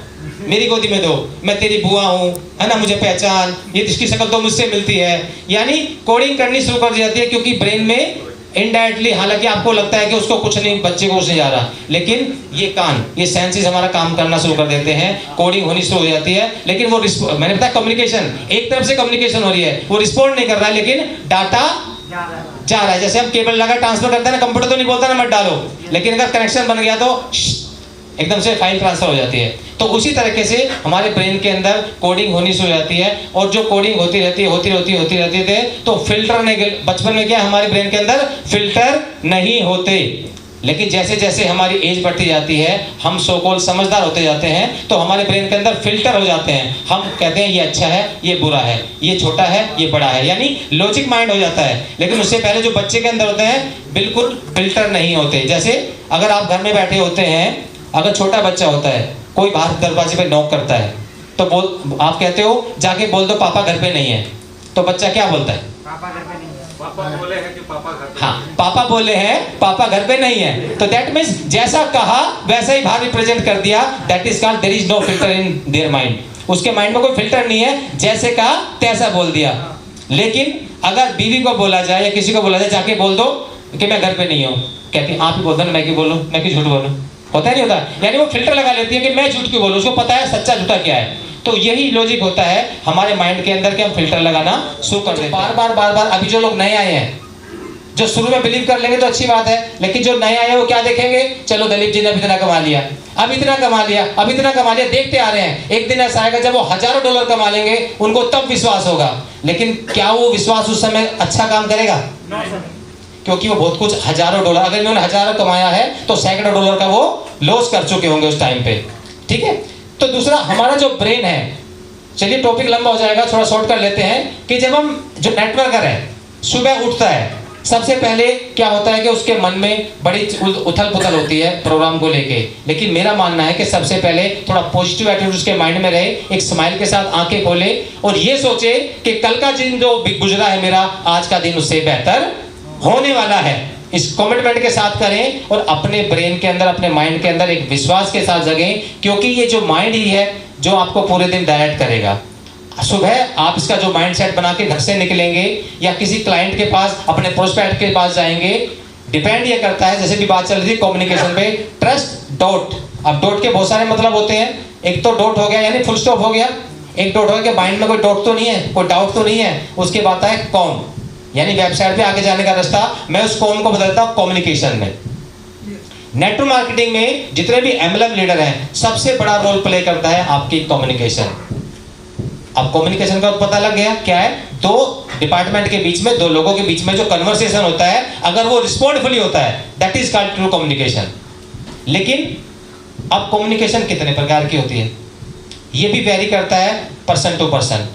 मेरी गोदी में दो, मैं तेरी बुआ हूँ, है ना, मुझे पहचान, ये इसकी शक्ल तो मुझसे मिलती है। यानी कोडिंग करनी शुरू कर दी जाती है, क्योंकि ब्रेन में इनडायरेक्टली, हालांकि आपको लगता है कि उसको कुछ नहीं, बच्चे को कुछ नहीं जा रहा, लेकिन ये कान, ये सेंसेस हमारा काम करना शुरू कर देते हैं, कोडिंग होनी शुरू हो जाती है। लेकिन वो मैंने बताया कम्युनिकेशन, एक तरफ से कम्युनिकेशन हो रही है, वो रिस्पॉन्ड नहीं कर रहा है, लेकिन डाटा जा रहा है। जैसे हम केबल लगा ट्रांसफर करते हैं ना, कंप्यूटर तो नहीं बोलता ना मत डालो, लेकिन अगर कनेक्शन बन गया तो एकदम से फाइल ट्रांसफर हो जाती है। तो उसी तरीके से हमारे ब्रेन के अंदर कोडिंग होनी शुरू हो जाती है, और जो कोडिंग होती रहती है तो फिल्टर नहीं, बचपन में क्या हमारे ब्रेन के अंदर फिल्टर नहीं होते, लेकिन जैसे जैसे हमारी एज बढ़ती जाती है, हम सो कॉल्ड समझदार होते जाते हैं, तो हमारे ब्रेन के अंदर फिल्टर हो जाते हैं। हम कहते हैं ये अच्छा है, ये बुरा है, ये छोटा है, ये बड़ा है, यानी लॉजिक माइंड हो जाता है। लेकिन उससे पहले जो बच्चे के अंदर होते हैं बिल्कुल फिल्टर नहीं होते। जैसे अगर आप घर में बैठे होते हैं, अगर छोटा बच्चा होता है, कोई बाहर दरवाजे पे नॉक करता है, तो आप कहते हो जाके बोल दो पापा घर पे नहीं है, तो बच्चा क्या बोलता है? पापा घर पे नहीं है। पापा बोले हैं कि पापा घर पे हाँ, पापा बोले हैं, पापा घर पे नहीं है। तो दैट मीन्स जैसा कहा वैसा ही बाहर रिप्रेजेंट कर दिया। That is called there is no filter in their mind. उसके माइंड में कोई फिल्टर नहीं है, जैसे कहा तैसा बोल दिया। लेकिन अगर बीवी को बोला जाए या किसी को बोला जाए जाके बोल दो कि मैं घर पे नहीं हूँ, कहती आप ही बोल दो ना, मैं क्यों बोलूँ, मैं क्यों झूठ बोलूँ, होता नहीं होता। यानी वो फिल्टर लगा लेती है कि मैं झूठ क्यों बोलूँ, उसको पता है सच्चा झूठा क्या है। तो यही लॉजिक होता है हमारे माइंड के अंदर कि हम फिल्टर लगाना शुरू कर देते हैं। बार बार अभी जो लोग नए आए हैं, जो शुरू में बिलीव कर लेंगे तो अच्छी बात है, लेकिन जो नए आए हैं वो क्या देखेंगे? चलो दलीप जी ने अब इतना कमा लिया, अब इतना कमा लिया, अब इतना कमा लिया, देखते आ रहे हैं। एक दिन ऐसा आएगा जब वो हजारों डॉलर कमा लेंगे, उनको तब विश्वास होगा। लेकिन क्या वो विश्वास उस समय अच्छा काम करेगा? क्योंकि वो बहुत कुछ हजारों डॉलर, अगर इन्होंने हजारों कमाया है तो सैकड़ों डॉलर का वो लॉस कर चुके होंगे उस टाइम पे। ठीक है, तो दूसरा हमारा जो ब्रेन है, चलिए टॉपिक लंबा हो जाएगा, थोड़ा शॉर्ट कर लेते हैं कि जब हम जो नेटवर्कर है सुबह उठता है, सबसे पहले क्या होता है कि उसके मन में बड़ी उथल पुथल होती है प्रोग्राम को लेके। लेकिन मेरा मानना है कि सबसे पहले थोड़ा पॉजिटिव एटीट्यूड उसके माइंड में रहे, एक स्माइल के साथ आंखें खोले और ये सोचे कि कल का दिन जो गुजरा है मेरा, आज का दिन उससे बेहतर होने वाला है। इस कमिटमेंट के साथ करें और अपने ब्रेन के अंदर, अपने माइंड के अंदर एक विश्वास के साथ जगें, क्योंकि ये जो माइंड ही है जो आपको पूरे दिन डायरेक्ट करेगा। सुबह आप इसका जो माइंड सेट बना के घर से निकलेंगे या किसी क्लाइंट के पास, अपने प्रोस्पेक्ट के पास जाएंगे, डिपेंड ये करता है, जैसे भी बात चल रही थी कम्युनिकेशन पे, ट्रस्ट डॉट। अब डॉट के बहुत सारे मतलब होते हैं, एक तो डॉट हो गया यानी फुल स्टॉप हो गया, एक डॉट हो गया माइंड में कोई डॉट तो नहीं है, कोई डाउट तो नहीं है, उसके बाद है कॉम, यानी वेबसाइट पे आगे जाने का रास्ता। मैं उस कॉम को बदलता हूँ कम्युनिकेशन में। नेटवर्क मार्केटिंग में जितने भी एमएलएम लीडर हैं, सबसे बड़ा रोल प्ले करता है आपकी कम्युनिकेशन। अब कम्युनिकेशन का पता लग गया क्या है? दो डिपार्टमेंट के बीच में, दो लोगों के बीच में जो कन्वर्सेशन होता है, अगर वो रिस्पॉन्डफुली होता है, that is called true communication. लेकिन अब कम्युनिकेशन कितने प्रकार की होती है, ये भी वेरी करता है पर्सन टू पर्सन।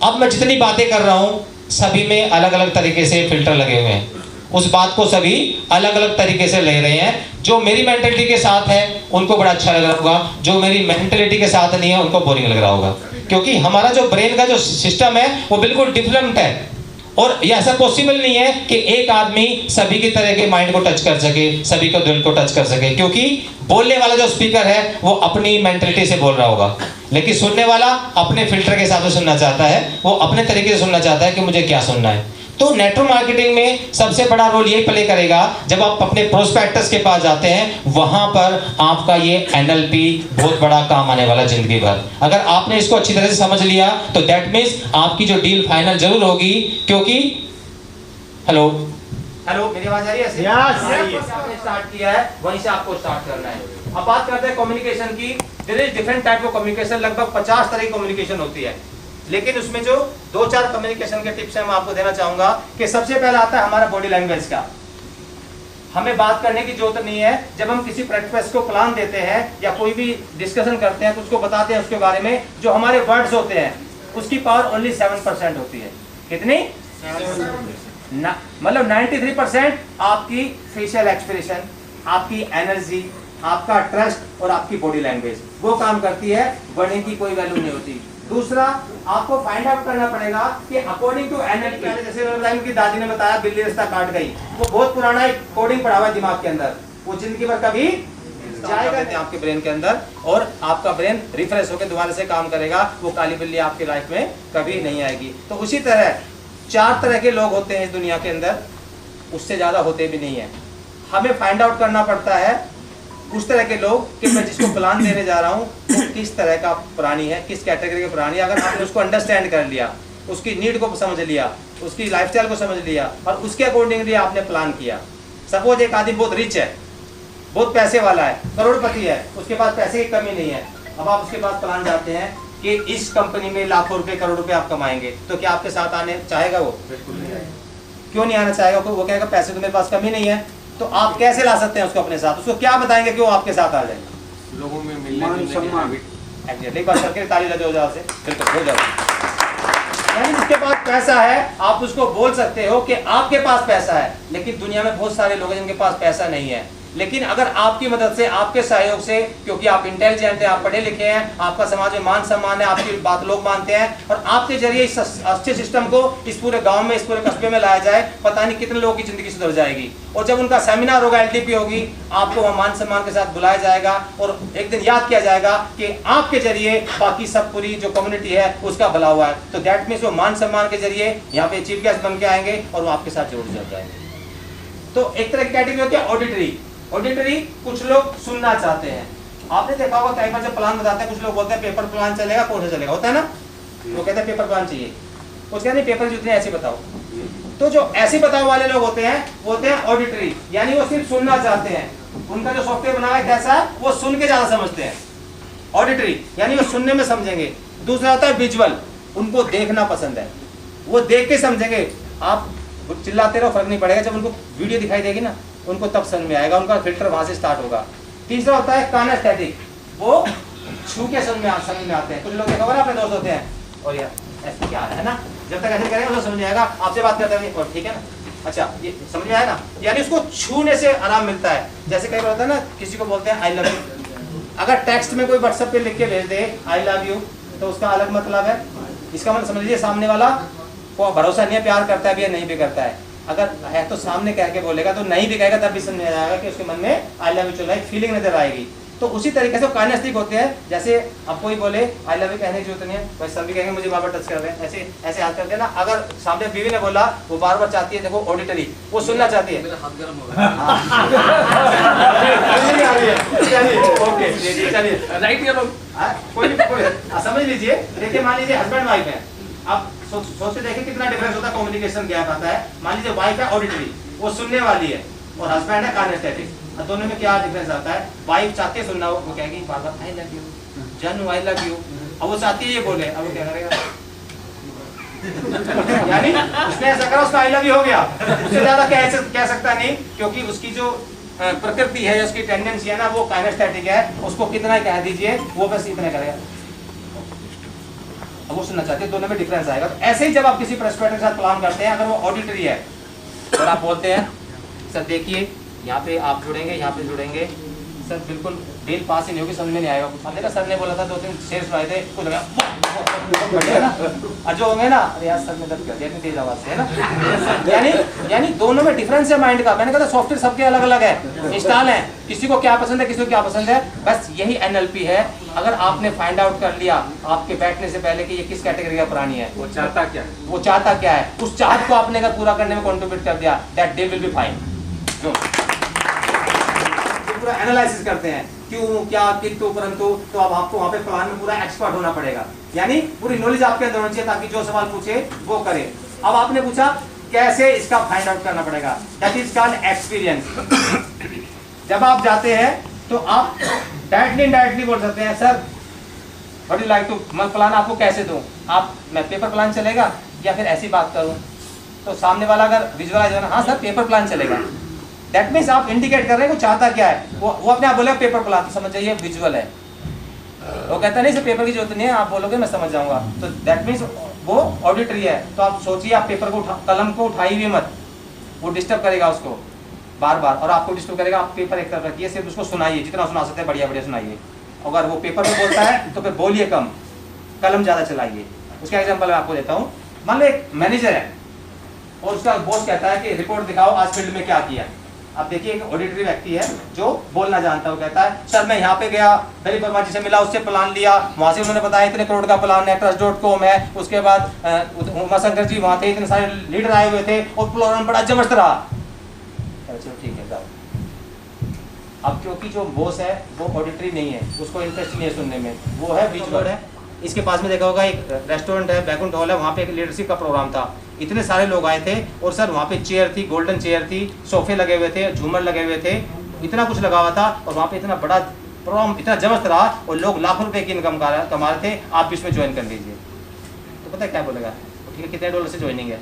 अब मैं जितनी बातें कर रहा हूं सभी में अलग अलग तरीके से फिल्टर लगे हुए हैं, उस बात को सभी अलग अलग तरीके से ले रहे हैं। जो मेरी मेंटेलिटी के साथ है उनको बड़ा अच्छा लग रहा होगा, जो मेरी मेंटेलिटी के साथ नहीं है उनको बोरिंग लग रहा होगा, क्योंकि हमारा जो ब्रेन का जो सिस्टम है वो बिल्कुल डिफरेंट है। और ये ऐसा पॉसिबल नहीं है कि एक आदमी सभी की तरह के माइंड को टच कर सके, सभी को दिल को टच कर सके, क्योंकि बोलने वाला जो स्पीकर है वो अपनी मेंटलिटी से बोल रहा होगा, लेकिन सुनने वाला अपने फिल्टर के हिसाब से सुनना चाहता है, वो अपने तरीके से सुनना चाहता है कि मुझे क्या सुनना है। तो नेटवर्क मार्केटिंग में सबसे बड़ा रोल ये प्ले करेगा, जब आप अपने प्रोस्पेक्टस के पास जाते हैं वहां पर आपका ये एनएलपी बहुत बड़ा काम आने वाला जिंदगी भर। अगर आपने इसको अच्छी तरह से समझ लिया तो दैट मीन्स आपकी जो डील फाइनल जरूर होगी, क्योंकि हेलो मेरी आवाज आ रही है? यस, आपने स्टार्ट किया है वहीं से आपको स्टार्ट करना है। अब बात करते हैं कम्युनिकेशन की। There is different type of communication, लगभग 50 तरह की कम्युनिकेशन होती है, लेकिन उसमें जो 2-4 कम्युनिकेशन के टिप्स हैं मैं आपको देना चाहूंगा कि सबसे पहला आता है हमारा बॉडी लैंग्वेज का। हमें बात करने की जरूरत नहीं है, जब हम किसी प्रैक्टिस को प्लान देते हैं या कोई भी डिस्कशन करते हैं तो उसको बताते हैं उसके बारे में, जो हमारे वर्ड्स होते हैं उसकी पावर ओनली 7% होती है। कितनी? मतलब 93% आपकी फेशियल एक्सप्रेशन, आपकी एनर्जी, आपका ट्रस्ट और आपकी बॉडी लैंग्वेज वो काम करती है, वर्डिंग की कोई वैल्यू नहीं होती। दूसरा आपको फाइंड आउट करना पड़ेगा कि अकॉर्डिंग टू एनएलपी, जैसे उनकी दादी ने बताया बिल्ली रास्ता काट गई, वो बहुत पुराना एक कोडिंग पड़ा हुआ है दिमाग के अंदर, वो जिंदगी भर कभी जाएगा नहीं आपके ब्रेन के अंदर, और आपका ब्रेन रिफ्रेश होकर दोबारा से काम करेगा, वो काली बिल्ली आपकी लाइफ में कभी नहीं आएगी। तो उसी तरह 4 तरह के लोग होते हैं इस दुनिया के अंदर, उससे ज्यादा होते भी नहीं है। हमें फाइंड आउट करना पड़ता है उस तरह के लोग कि मैं जिसको प्लान देने जा रहा हूँ वो किस तरह का प्राणी है, किस कैटेगरी का प्राणी है। अगर आपने उसको अंडरस्टैंड कर लिया, उसकी नीड को समझ लिया, उसकी लाइफस्टाइल को समझ लिया और उसके अकॉर्डिंगली आपने प्लान किया। सपोज एक आदमी बहुत रिच है, बहुत पैसे वाला है, करोड़पति है, उसके पास पैसे की कमी नहीं है, अब आप उसके पास प्लान जाते हैं कि इस कंपनी में लाखों रुपए करोड़ रुपए आप कमाएंगे, तो क्या आपके साथ आने चाहेगा वो? क्यों नहीं आना चाहेगा? वो कहेगा पैसे तो मेरे पास कमी नहीं है। तो आप कैसे ला सकते हैं उसको अपने साथ? उसको क्या बताएंगे कि वो आपके साथ आ जाएगा? लोगों में मिलने एक बार करके ताली लगे हो जाओ से, बिल्कुल हो जाओ। यानी जिसके पास पैसा है आप उसको बोल सकते हो कि आपके पास पैसा है, लेकिन दुनिया में बहुत सारे लोग हैं जिनके पास पैसा नहीं है। लेकिन अगर आपकी मदद से, आपके सहयोग से, क्योंकि आप इंटेलिजेंट हैं, आप पढ़े लिखे हैं, आपका समाज में मान सम्मान है, आपकी बात लोग मानते हैं, और आपके जरिए इस अच्छे सिस्टम को इस पूरे गांव में, इस पूरे कस्बे में लाया जाए, पता नहीं कितने लोगों की जिंदगी सुधर जाएगी। और जब उनका सेमिनार होगा, एलटीपी होगी, आपको वहां मान सम्मान के साथ बुलाया जाएगा और एक दिन याद किया जाएगा कि आपके जरिए बाकी सब पूरी जो कम्युनिटी है उसका भला हुआ है। तो दैट मीन्स वो मान सम्मान के जरिए यहाँ पे चीफ गेस्ट बन के आएंगे और वो आपके साथ जुड़ जाएंगे। तो एक तरह की कैटेगरी होती है ऑडिटरी। ऑडिटरी कुछ लोग सुनना चाहते हैं। आपने देखा होगा कई बार जब प्लान बताते हैं, कुछ लोग बोलते हैं पेपर प्लान चलेगा, कौन सा चलेगा, होता है ना, वो कहते हैं पेपर प्लान चाहिए, कुछ कहते हैं पेपर जितने ऐसे बताओ। तो जो ऐसे बताओ वाले लोग होते हैं वो होते हैं ऑडिटरी, यानी वो सिर्फ सुनना चाहते हैं। उनका जो सॉफ्टवेयर बना है कैसा है, वो सुन के ज्यादा समझते हैं। ऑडिटरी यानी वो सुनने में समझेंगे। दूसरा होता है विजुअल, उनको देखना पसंद है, वो देख के समझेंगे। आप चिल्लाते रहो फर्क नहीं पड़ेगा, जब उनको वीडियो दिखाई देगी ना उनको तब समझ में आएगा, उनका फिल्टर वहां से स्टार्ट होगा। तीसरा होता है काइनेस्थेटिक, वो छू के समझ में आते हैं। कुछ लोग देखा होगा ना, अपने दोस्त होते हैं और यार ऐसे क्या है ना, जब तक ऐसे करेंगे तो समझ में आएगा। आपसे बात करते हैं और ठीक है ना, अच्छा ये समझ में आया ना, यानी उसको छूने से आराम मिलता है। जैसे कई बार होता है ना, किसी को बोलते हैं आई लव यू, अगर टेक्स्ट में कोई व्हाट्सएप पे लिख के भेज दे आई लव यू तो उसका अलग मतलब है। इसका मतलब समझ लीजिए सामने वाला को भरोसा नहीं है, प्यार करता है भी या नहीं भी करता है। अगर है तो सामने कह के बोलेगा, तो नहीं भी कहेगा तब भी समझ में आएगा कि उसके मन में आई लव यू चल रहा है, फीलिंग नजर आएगी। तो उसी तरीके से काइनेस्थेटिक होते हैं। जैसे अब कोई बोले आई लव यू कहने की जरूरत नहीं है, वैसे सब भी कहेंगे मुझे बार बार टच कर रहे हैं, ऐसे ऐसे हाथ करते हैं ना। अगर सामने बीवी ने बोला, वो बार बार चाहती है, देखो ऑडिटरी, वो सुनना चाहती है। मेरा हाथ गर्म हो गया। ओके चलिए राइट या रॉन्ग? कोई समझ लीजिए। देखिए मान लीजिए हस्बैंड वाइफ है, अब सोचते देखिए कितना डिफरेंस होता है, कम्युनिकेशन गैप आता है। मान लीजिए वाइफ है ऑडिटरी, वो सुनने वाली है, और हस्बैंड है काइनेस्थेटिक। दोनों में क्या डिफरेंस आता है? वाइफ चाहती है सुनना, वो कहेगी बार बार आई लव यू जानू, आई लव यू। अब वो चाहती है ये बोले, अब वो क्या करेगा? यानी उसने ऐसा करा, उसका आई लव यू हो गया। उससे ज्यादा कह सकता नहीं, क्योंकि उसकी जो प्रकृति है, उसकी टेंडेंसी है ना, वो काइनेस्थेटिक है। उसको कितना ही कह दीजिए वो बस इतना करेगा, अब वो सुनना चाहते हैं। दोनों में डिफरेंस आएगा। तो ऐसे ही जब आप किसी प्रेस्पेक्ट के साथ प्लान करते हैं, अगर वो ऑडिटरी है और आप बोलते हैं सर देखिए यहाँ पे आप जुड़ेंगे, यहाँ पे जुड़ेंगे, सर बिल्कुल डील पास ही नहीं होगी, समझ में नहीं आएगा। अब देखा सर ने बोला था 2-3 शेयर सुनाए थे, कुछ लगा और जो होंगे ना, अरे यार सर ने दर्द कर दिया इतनी तेज आवाज से, है ना। यानी दोनों में डिफरेंस है माइंड का। मैंने कहा था सॉफ्टवेयर सबके अलग अलग है, इंस्टॉल है, किसी को क्या पसंद है, किसी को क्या पसंद है। बस यही एनएलपी है। अगर आपने फाइंड आउट कर लिया आपके बैठने से पहले कि ये किस कैटेगरी का प्राणी है, वो चाहता क्या है, वो चाहता क्या है, उस चाहत को आपने अगर पूरा करने में कंट्रीब्यूट कर दिया, that day will be fine. पूरा एनालिसिस करते हैं क्यों, क्या, किंतु, परंतु। तो अब आपको वहां पे प्लान में पूरा एक्सपर्ट होना पड़ेगा, यानी पूरी नॉलेज आपके अंदर होनी चाहिए, ताकि जो सवाल पूछे वो करे। अब आपने पूछा कैसे इसका फाइंड आउट करना पड़ेगा, दैट इज कॉल्ड एक्सपीरियंस। जब आप जाते हैं तो आप डायरेक्टली बोल सकते हैं sir what you like to, मैं प्लान आपको कैसे दूं, आप मैं पेपर प्लान चलेगा या फिर ऐसी बात करूं। तो सामने वाला अगर विजुअलाइज हो ना, हाँ सर पेपर प्लान चलेगा, दैट मीन्स आप इंडिकेट कर रहे हैं वो चाहता क्या है। वो अपने आप बोलेगा पेपर प्लान, तो समझ जाइए विजुअल है। वो कहता नहीं सर पेपर की जरूरत नहीं है, आप बोलोगे मैं समझ जाऊंगा, तो दैट मीन्स वो ऑडिटरी है। तो आप सोचिए आप पेपर को कलम को उठाई हुई मत, वो डिस्टर्ब करेगा उसको बार बार, और आपको डिस्टर्ब करेगा। आप पेपर एक तरफ रखिए, सिर्फ उसको सुनाइए, जितना सुना सकते हैं बढ़िया बढ़िया सुनाइए। अगर वो पेपर में बोलता है तो फिर बोलिए कम, कलम ज़्यादा चलाइए। उसका एग्जाम्पल मैं आपको देता हूँ। मान लो एक मैनेजर है और उसका बॉस कहता है कि रिपोर्ट दिखाओ आज फील्ड में क्या किया। अब देखिए एक ऑडिटरी व्यक्ति है जो बोलना जानता है, वो कहता है सर मैं यहाँ पे गया, दिलीप वर्मा जी से मिला, उससे प्लान लिया, वहाँ से उन्होंने बताया इतने करोड़ का प्लान है, trust.com है। उसके बाद उमाशंकर जी वहाँ थे, इतने सारे लीडर आए हुए थे और प्लान बड़ा जबरदस्त रहा। चलो ठीक है जाओ। अब क्योंकि जो बॉस है वो ऑडिटरी नहीं है, उसको इंटरेस्ट नहीं है सुनने में, वो है विजुअल है। इसके पास में देखा होगा एक रेस्टोरेंट है, बैकुंठ हॉल है, वहाँ पे एक लीडरशिप का प्रोग्राम था। इतने सारे लोग आए थे और सर वहाँ पे चेयर थी, गोल्डन चेयर थी, सोफे लगे हुए थे, झूमर लगे हुए थे, इतना कुछ लगा हुआ था और वहाँ पे इतना बड़ा प्रोग्राम इतना जबरदस्त रहा और लोग लाखों रुपए की इनकम कमा रहे थे। आप भी इसमें ज्वाइन कर लीजिए। तो पता है क्या बोलेगा, ठीक है कितने डॉलर से ज्वाइनिंग है,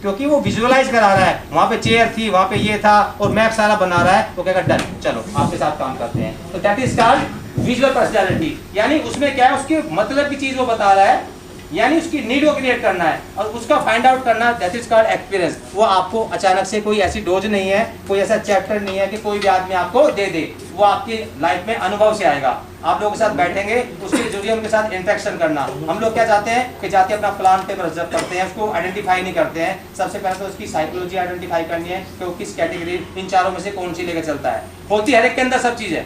क्योंकि वो विजुअलाइज करा रहा है। वहाँ पे चेयर थी, वहाँ पे ये था और मैप सारा बना रहा है। वो कहेगा डन, चलो आपके साथ काम करते हैं। तो that is called visual personality. यानी उसमें क्या है, उसके मतलब की चीज वो बता रहा है, यानी उसकी नीड को क्रिएट करना है और उसका फाइंड आउट करना, दैट इज कॉल्ड एक्सपीरियंस। वो आपको अचानक से कोई ऐसी डोज नहीं है, कोई ऐसा चैप्टर नहीं है कि कोई भी आदमी आपको दे दे। वो आपकी लाइफ में अनुभव से आएगा। आप लोगों के साथ बैठेंगे, उसके जरिए उनके साथ इंटरेक्शन करना। हम लोग क्या चाहते हैं कि जाते अपना प्लान पेपर ऑब्जर्व करते हैं, उसको आइडेंटिफाई नहीं करते हैं। सबसे पहले तो उसकी साइकोलॉजी आइडेंटिफाई करनी है कि वो किस कैटेगरी, इन चारों में से कौन सी लेकर चलता है। होती हर एक के अंदर सब चीज है,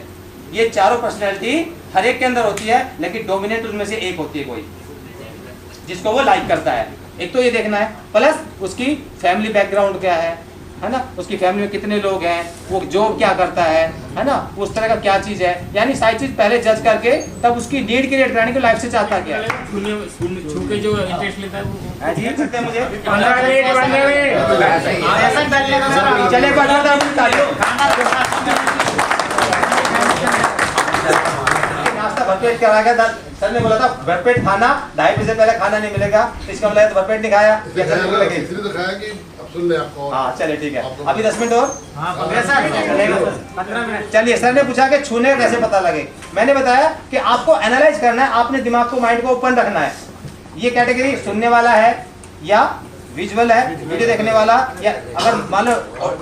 ये चारों पर्सनैलिटी हर एक के अंदर होती है, लेकिन डोमिनेट उनमें से एक होती है कोई जिसको वो लाइक करता है। एक तो ये देखना है, प्लस उसकी फैमिली बैकग्राउंड क्या है ना, उसकी फैमिली में कितने लोग हैं, वो जॉब क्या करता है ना, उस तरह का क्या चीज है। यानी सारी चीज पहले जज करके तब उसकी नीड क्रिएट करने की लाइफ से चाहता क्या है। छू के जो इंटरेस्ट लेता है वो जी सकते हैं मुझे नाश्ता भरपेट कराएगा। सर ने बोला था भरपेट खाना 2:30 बजे पहले खाना नहीं मिलेगा, इसका मतलब तो भरपेट नहीं खाया। इसलिए तो खाया कि अब सुन ले आपको। हाँ चलिए ठीक है, अभी 10 मिनट और चलिए। सर ने पूछा कि छूने कैसे पता लगे। मैंने बताया कि आपको एनालाइज करना है, आपने दिमाग को, माइंड को ओपन रखना है। ये कैटेगरी सुनने वाला है या विजुअल है, वीडियो देखने वाला, या अगर मान लो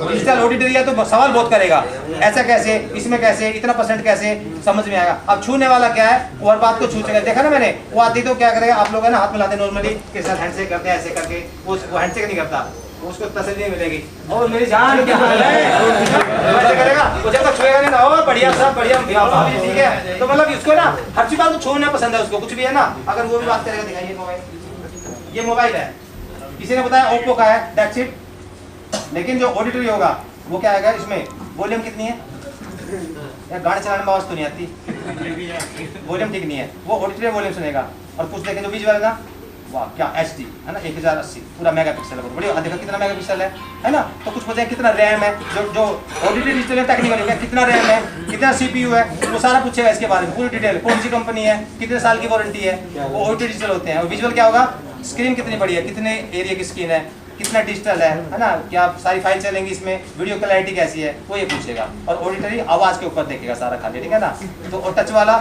डिजिटल ऑडिटरी है तो सवाल बहुत करेगा, ऐसा कैसे, इसमें कैसे, इतना % कैसे, समझ में आएगा। अब छूने वाला क्या है, वो हर बात को छूचेगा। देखा ना मैंने, वो आती तो क्या करेगा, आप लोग है ना हाथ मिलाते नॉर्मली के साथ हैंडशेक करते हैं ऐसे करके, वो हैंडशेक नहीं करता, उसको तसल्ली मिलेगी और मेरी जान क्या हाल है ऐसे करेगा, वो जब तक छुएगा नहीं ना, और बढ़िया सब बढ़िया ठीक है। तो मतलब इसको ना हर चीज बात को छूना पसंद है उसको, कुछ भी है ना। अगर वो भी बात करेगा, दिखाइए मोबाइल, ये मोबाइल है, किसी ने बताया ओप्पो का है, दैट्स इट। लेकिन जो ऑडिटरी होगा वो क्या आएगा, इसमें वॉल्यूम कितनी है, यार गाड़ी चलाने में आवाज तो नहीं आती, वॉल्यूम ठीक नहीं है, वो ऑडिटरी वॉल्यूम सुनेगा। और कुछ देखें जो विजुअल है ना, वाह क्या HD है ना, 1080 पूरा मेगापिक्सल है, बढ़िया देखो कितना मेगापिक्सल है ना। तो कुछ पूछे कितना रैम है, जो ऑडिटरी डिजिटल टेक्निकल है, कितना रैम है, कितना CPU है, वो सारा पूछेगा इसके बारे में पूरी डिटेल, कौन सी कंपनी है, कितने साल की वारंटी है। वो ऑडिटरी डिजिटल होते हैं। और विजुअल क्या होगा, स्क्रीन कितनी बड़ी है, कितने एरिया की स्क्रीन है, कितना डिजिटल है ना, क्या सारी फाइल चलेंगी इसमें, वीडियो क्लैरिटी कैसी है, वो ये पूछेगा। और ऑडिटरी आवाज के ऊपर देखेगा सारा खाली, ठीक है ना। तो और टच वाला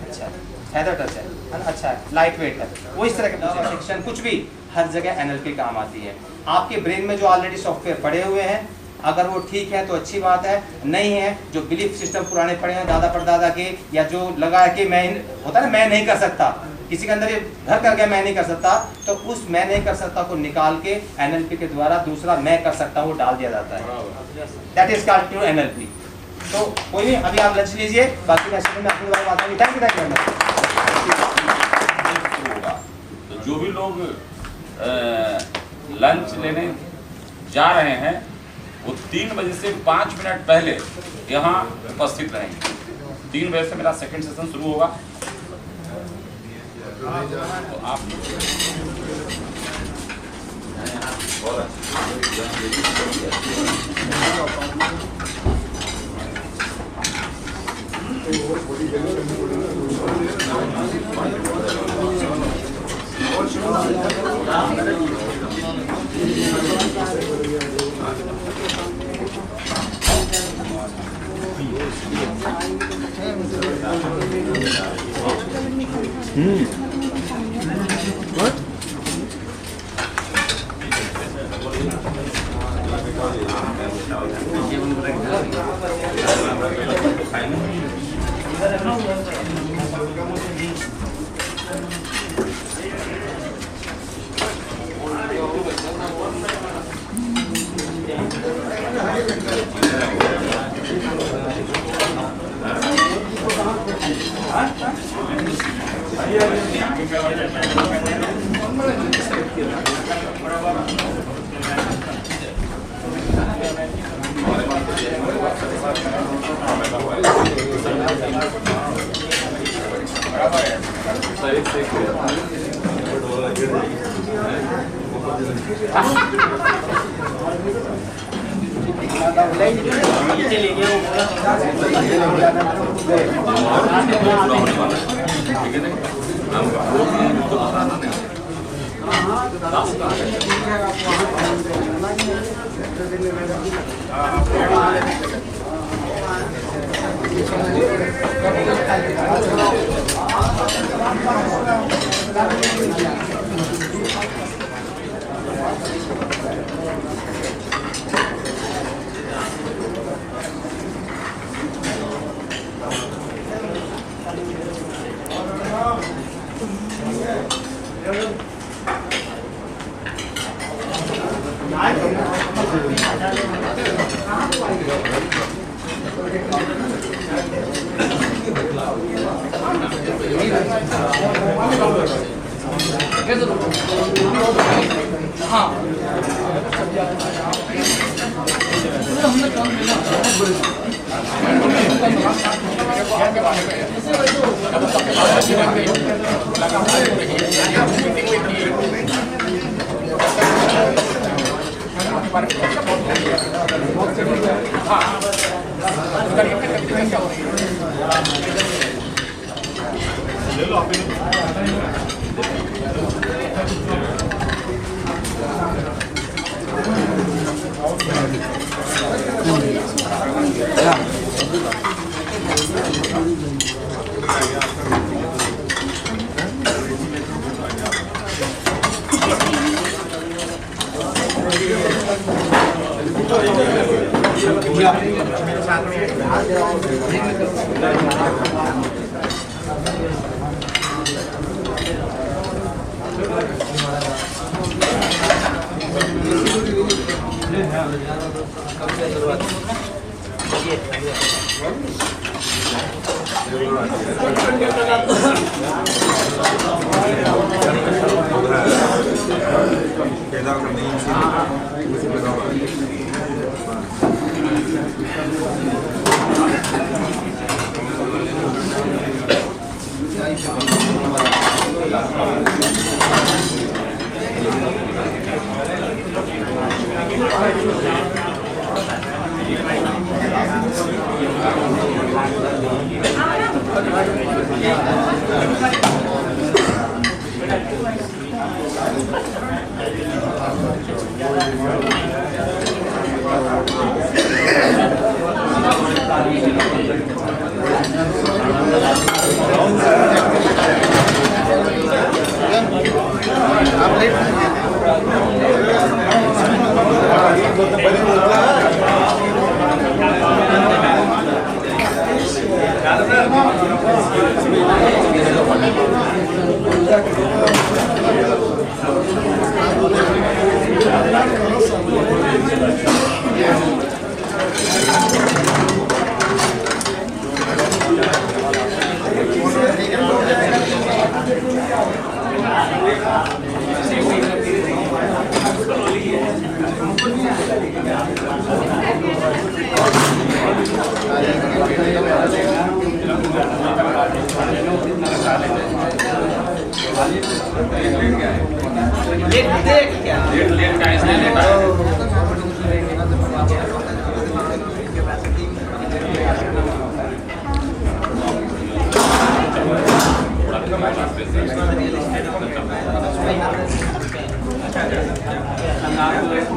अच्छा फेदर टच है ना, अच्छा है, लाइट वेट है, वो इस तरह के पूछेगा। सेक्शन कुछ भी हर जगह NLP काम आती है। आपके ब्रेन में जो ऑलरेडी सॉफ्टवेयर पड़े हुए हैं, अगर वो ठीक है तो अच्छी बात है, नहीं है जो बिलीफ सिस्टम पुराने पड़े हैं दादा परदादा के, या जो लगा कि मैं होता है ना मैं नहीं कर सकता, किसी के अंदर ये घर कर गया मैं नहीं कर सकता, तो उस मैं नहीं कर सकता को निकाल के NLP के द्वारा दूसरा मैं कर सकता हूँ वो डाल दिया जाता है। That is called true NLP। तो कोई नहीं, अभी आप लंच लीजिए, बाकी मैं सेकंड में अपनी बात बताऊंगी। Thank you very much. तो जो भी लोग लंच लेने जा रहे हैं वो 3 बजे से 5 मिनट पहले यहाँ उपस्थित रहेंगे। 3 बजे से मेरा सेकंड सेशन शुरू होगा। तो आप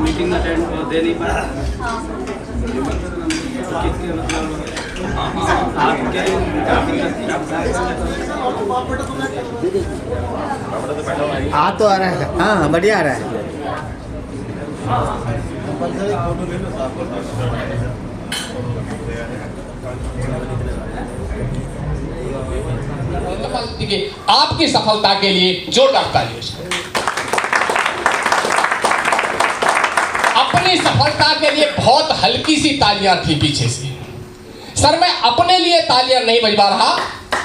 मीटिंग अटेंड दे नहीं पाया। आ तो आ रहा है, हाँ बढ़िया आ रहा है। आपकी सफलता के लिए जोरदार तालियां। अपनी सफलता के लिए बहुत हल्की सी तालियां थी पीछे से। सर मैं अपने लिए तालियां नहीं बजवा रहा,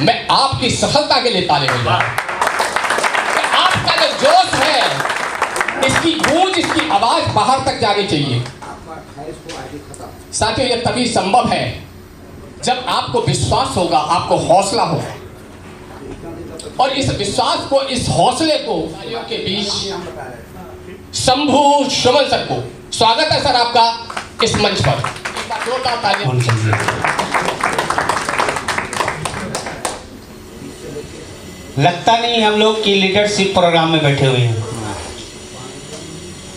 मैं आपकी सफलता के लिए तालियां बजवा रहा हूं। आपका जो जोश है, इसकी गूंज, इसकी आवाज बाहर तक जानी चाहिए। साथियों, यह तभी संभव है जब आपको विश्वास होगा, आपको हौसला होगा, और इस विश्वास को, इस हौसले को के बीच शंभू सुमन सर को स्वागत है सर आपका इस मंच पर। एक बार जोरदार तालियां। लगता नहीं हम लोग की लीडरशिप प्रोग्राम में बैठे हुए हैं।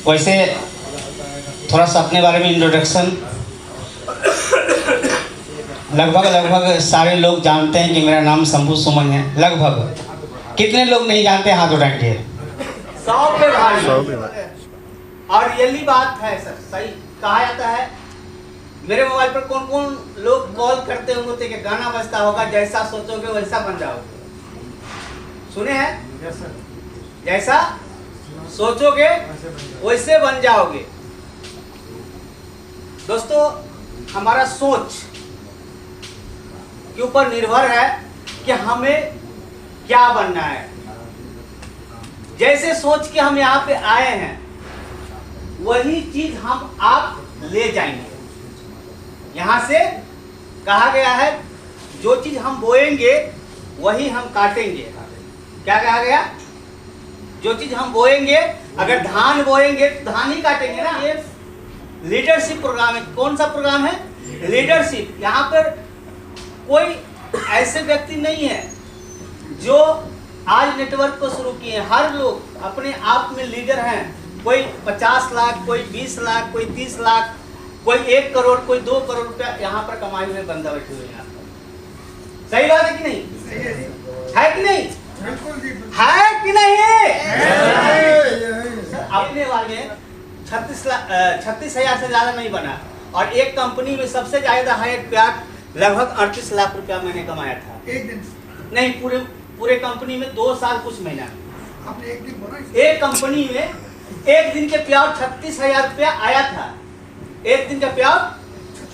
वैसे थोड़ा सा अपने बारे में इंट्रोडक्शन, लगभग सारे लोग जानते हैं कि मेरा नाम शंभू सुमन है। लगभग कितने लोग नहीं जानते, हाथ उठाएंगे। 100 पे भाई। और रियली बात है सर, सही कहा जाता है। मेरे मोबाइल पर कौन कौन लोग कॉल करते होंगे कि गाना बजता होगा, जैसा सोचोगे वैसा बन जाओगे। सुने हैं? जैसा सोचोगे वैसे बन जाओगे। दोस्तों, हमारा सोच के ऊपर निर्भर है कि हमें क्या बनना है। जैसे सोच के हम यहाँ पे आए हैं, वही चीज हम आप ले जाएंगे। यहाँ से कहा गया है, जो चीज हम बोएंगे वही हम काटेंगे। क्या कहा गया? जो चीज हम बोएंगे, अगर धान बोएंगे तो धान ही काटेंगे ना। ये लीडरशिप प्रोग्राम है। कौन सा प्रोग्राम है? लीडरशिप। यहाँ पर कोई ऐसे व्यक्ति नहीं है जो आज नेटवर्क को शुरू किए हैं। हर लोग अपने आप में लीडर हैं। कोई 50 लाख, कोई 20 लाख, कोई 30 लाख, कोई 1 करोड़, कोई 2 करोड़ रुपया यहाँ पर कमाए हुए बंदा बैठे हुए हैं। सही बात है कि नहीं? है कि नहीं? है कि नहीं? अपने वाले 36,000 से ज्यादा नहीं बना, और एक कंपनी में सबसे ज्यादा हायर प्यार लगभग 38 लाख रुपया मैंने कमाया था। एक दिन नहीं, पूरे कंपनी में 2 साल कुछ महीना। आपने एक दिन बोला? एक कंपनी में एक दिन के प्याज 36,000 रुपया आया था। एक दिन का प्याज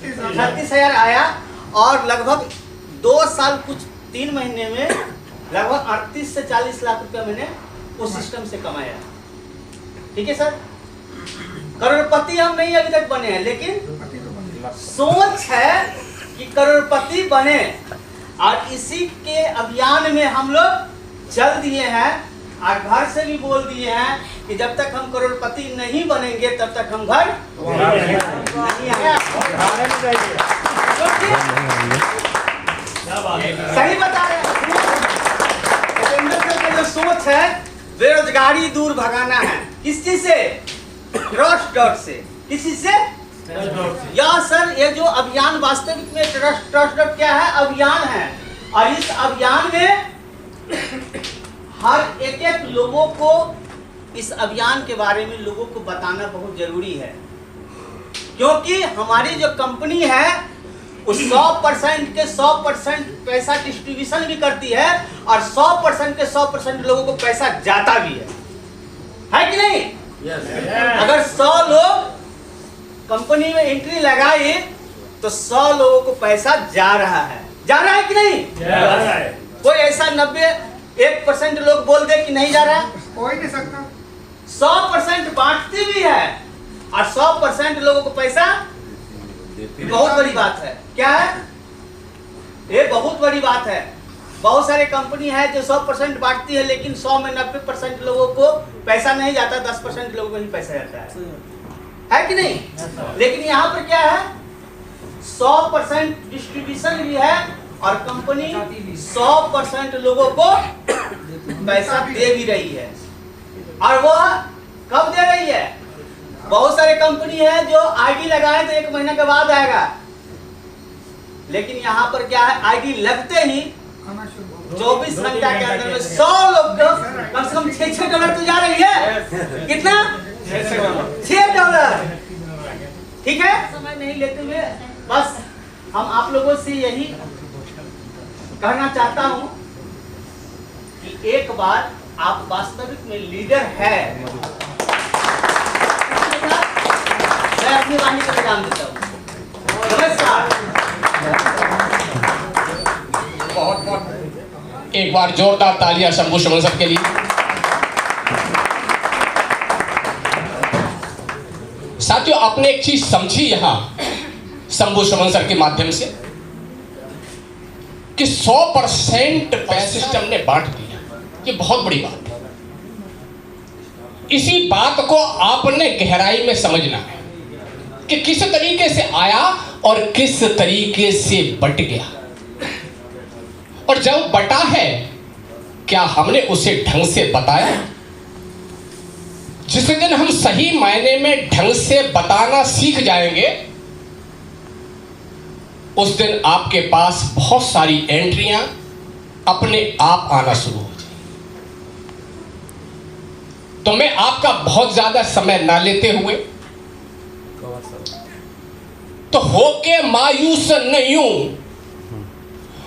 36,000 आया, और लगभग 2 साल कुछ 3 महीने में लगभग 38 से 40 लाख रुपया मैंने उस सिस्टम से कमाया। ठीक है सर? करोड़पति हम नहीं अभी तक बने हैं, लेकिन सोच है कि करोड़पति बने, और इसी के अभियान में हम लोग चल दिए हैं, और घर से भी बोल दिए हैं कि जब तक हम करोड़पति नहीं बनेंगे तब तक हम घर नहीं आएंगे। सही बता रहे हैं। जो सोच है, बेरोजगारी दूर भगाना है। किस चीज से? ट्रस्ट से। किस चीज से? या सर, ये जो अभियान वास्तविक में ट्रस्ट क्या है? अभियान है। और इस अभियान में हर एक लोगों को इस अभियान के बारे में लोगों को बताना बहुत जरूरी है, क्योंकि हमारी जो कंपनी है वो 100% के 100% पैसा डिस्ट्रीब्यूशन भी करती है, और 100% के 100% लोगों को पैसा जाता भी है कि नहीं? अगर 100 लोग कंपनी में एंट्री लगाए तो 100 लोगों को पैसा जा रहा है। जा रहा है कि नहीं? जा रहा है। कोई ऐसा 91% लोग बोल दे कि नहीं जा रहा है? कोई नहीं सकता। 100% बांटती भी है, और 100% लोगों को पैसा, बहुत बड़ी बात है। क्या है? ये बहुत बड़ी बात है। बहुत सारे कंपनी है जो 100% बांटती है, लेकिन 100 में 90% लोगों को पैसा नहीं जाता, 10% लोगों को ही पैसा जाता है कि नहीं? लेकिन यहाँ पर क्या है? 100% डिस्ट्रीब्यूशन भी है, और कंपनी 100% लोगों को पैसा दे भी रही है। और वो कब दे रही है? बहुत सारे कंपनी है जो आईडी लगाए तो 1 महीने के बाद आएगा, लेकिन यहाँ पर क्या है? आईडी लगते ही 24 घंटा के अंदर में 100 लोग को कम से कम $6 तो जा रही है। कितना? $6। ठीक है? समय नहीं लेते हुए बस हम आप लोगों से यही कहना चाहता हूँ कि एक बार आप वास्तविक में लीडर है, मैं अपनी वाणी का विराम देता हूँ। नमस्कार। एक बार जोरदार तालियां शंभू सुमन सर के लिए। साथियों, आपने एक चीज समझी यहां शंभू सुमन सर के माध्यम से कि 100% पैसे हमने बांट दिया, ये बहुत बड़ी बात है। इसी बात को आपने गहराई में समझना है कि किस तरीके से आया और किस तरीके से बट गया। और जब बटा है, क्या हमने उसे ढंग से बताया? जिस दिन हम सही मायने में ढंग से बताना सीख जाएंगे, उस दिन आपके पास बहुत सारी एंट्रियां अपने आप आना शुरू हो जाएंगी। तो मैं आपका बहुत ज्यादा समय ना लेते हुए, तो होके मायूस नहीं हूं,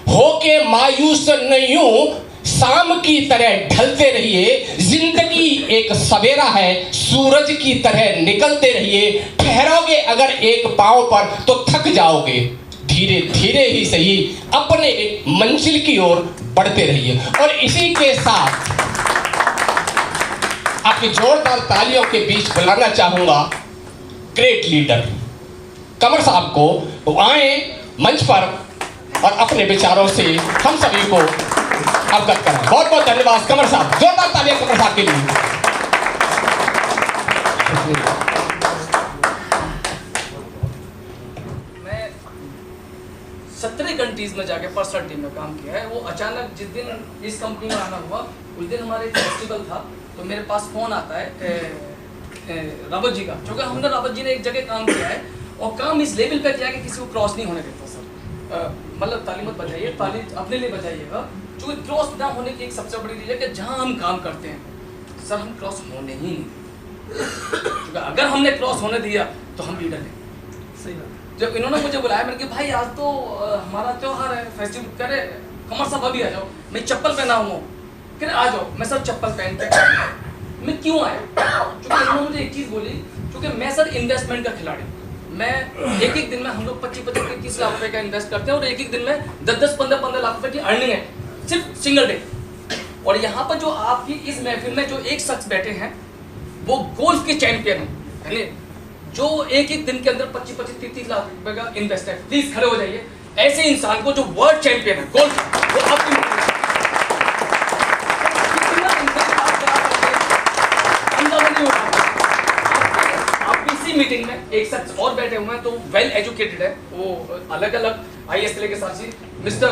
होके मायूस नहीं हूं, शाम की तरह ढलते रहिए। जिंदगी एक सवेरा है, सूरज की तरह निकलते रहिए। ठहरोगे अगर एक पांव पर तो थक जाओगे, धीरे धीरे ही सही अपने मंजिल की ओर बढ़ते रहिए। और इसी के साथ आपकी जोरदार तालियों के बीच बुलाना चाहूंगा ग्रेट लीडर कमर साहब को। वो आए मंच पर और अपने विचारों से हम सभी को अवगत करें। बहुत बहुत धन्यवाद कमर साहब, जोरदार तालियां कमर साहब के लिए। मैं 17 कंट्रीज में जाके पर्सनल टीम में काम किया है। वो अचानक जिस दिन इस कंपनी में आना हुआ, उस दिन हमारे एक फेस्टिवल था, तो मेरे पास फोन आता है रावत जी का, क्योंकि हमने रावत जी ने एक जगह काम किया है और काम इस लेवल पे किया कि किसी को क्रॉस नहीं होने देता सर। मतलब ताली मत बजाइए, ताली अपने लिए बजाइएगा, क्योंकि क्रॉस ना होने की एक सबसे बड़ी रीजन है कि जहाँ हम काम करते हैं सर, हम क्रॉस होने ही नहीं देते, क्योंकि अगर हमने क्रॉस होने दिया तो हम लीडर हैं। सही बात। जब इन्होंने मुझे बुलाया, मैंने कहा भाई आज तो हमारा त्योहार है, फेस्टिवल करे, कमर साहब अभी आ जाओ, मैं चप्पल पहना हूँ, फिर आ जाओ। मैं सर चप्पल पहन के मैं क्यों आया? क्योंकि इन्होंने मुझे एक चीज़ बोली, क्योंकि मैं सर इन्वेस्टमेंट का खिलाड़ी, मैं एक एक दिन में हम लोग 25-25-30 लाख रुपए का इन्वेस्ट करते हैं और एक एक दिन में 10-10, 15-15 लाख रुपए की अर्निंग है सिर्फ सिंगल डे। और यहाँ पर जो आपकी इस महफिल में जो एक शख्स बैठे हैं वो गोल्फ के चैंपियन है, जो एक एक दिन के अंदर 25-25-30 लाख रुपए का इन्वेस्ट है। प्लीज खड़े हो जाइए। ऐसे इंसान को जो वर्ल्ड चैंपियन है गोल्फ, वो आपकी मीटिंग में एक शख्स और बैठे हुए हैं, तो वेल एजुकेटेड है, वो अलग अलग आईएएस लेके साथ ही मिस्टर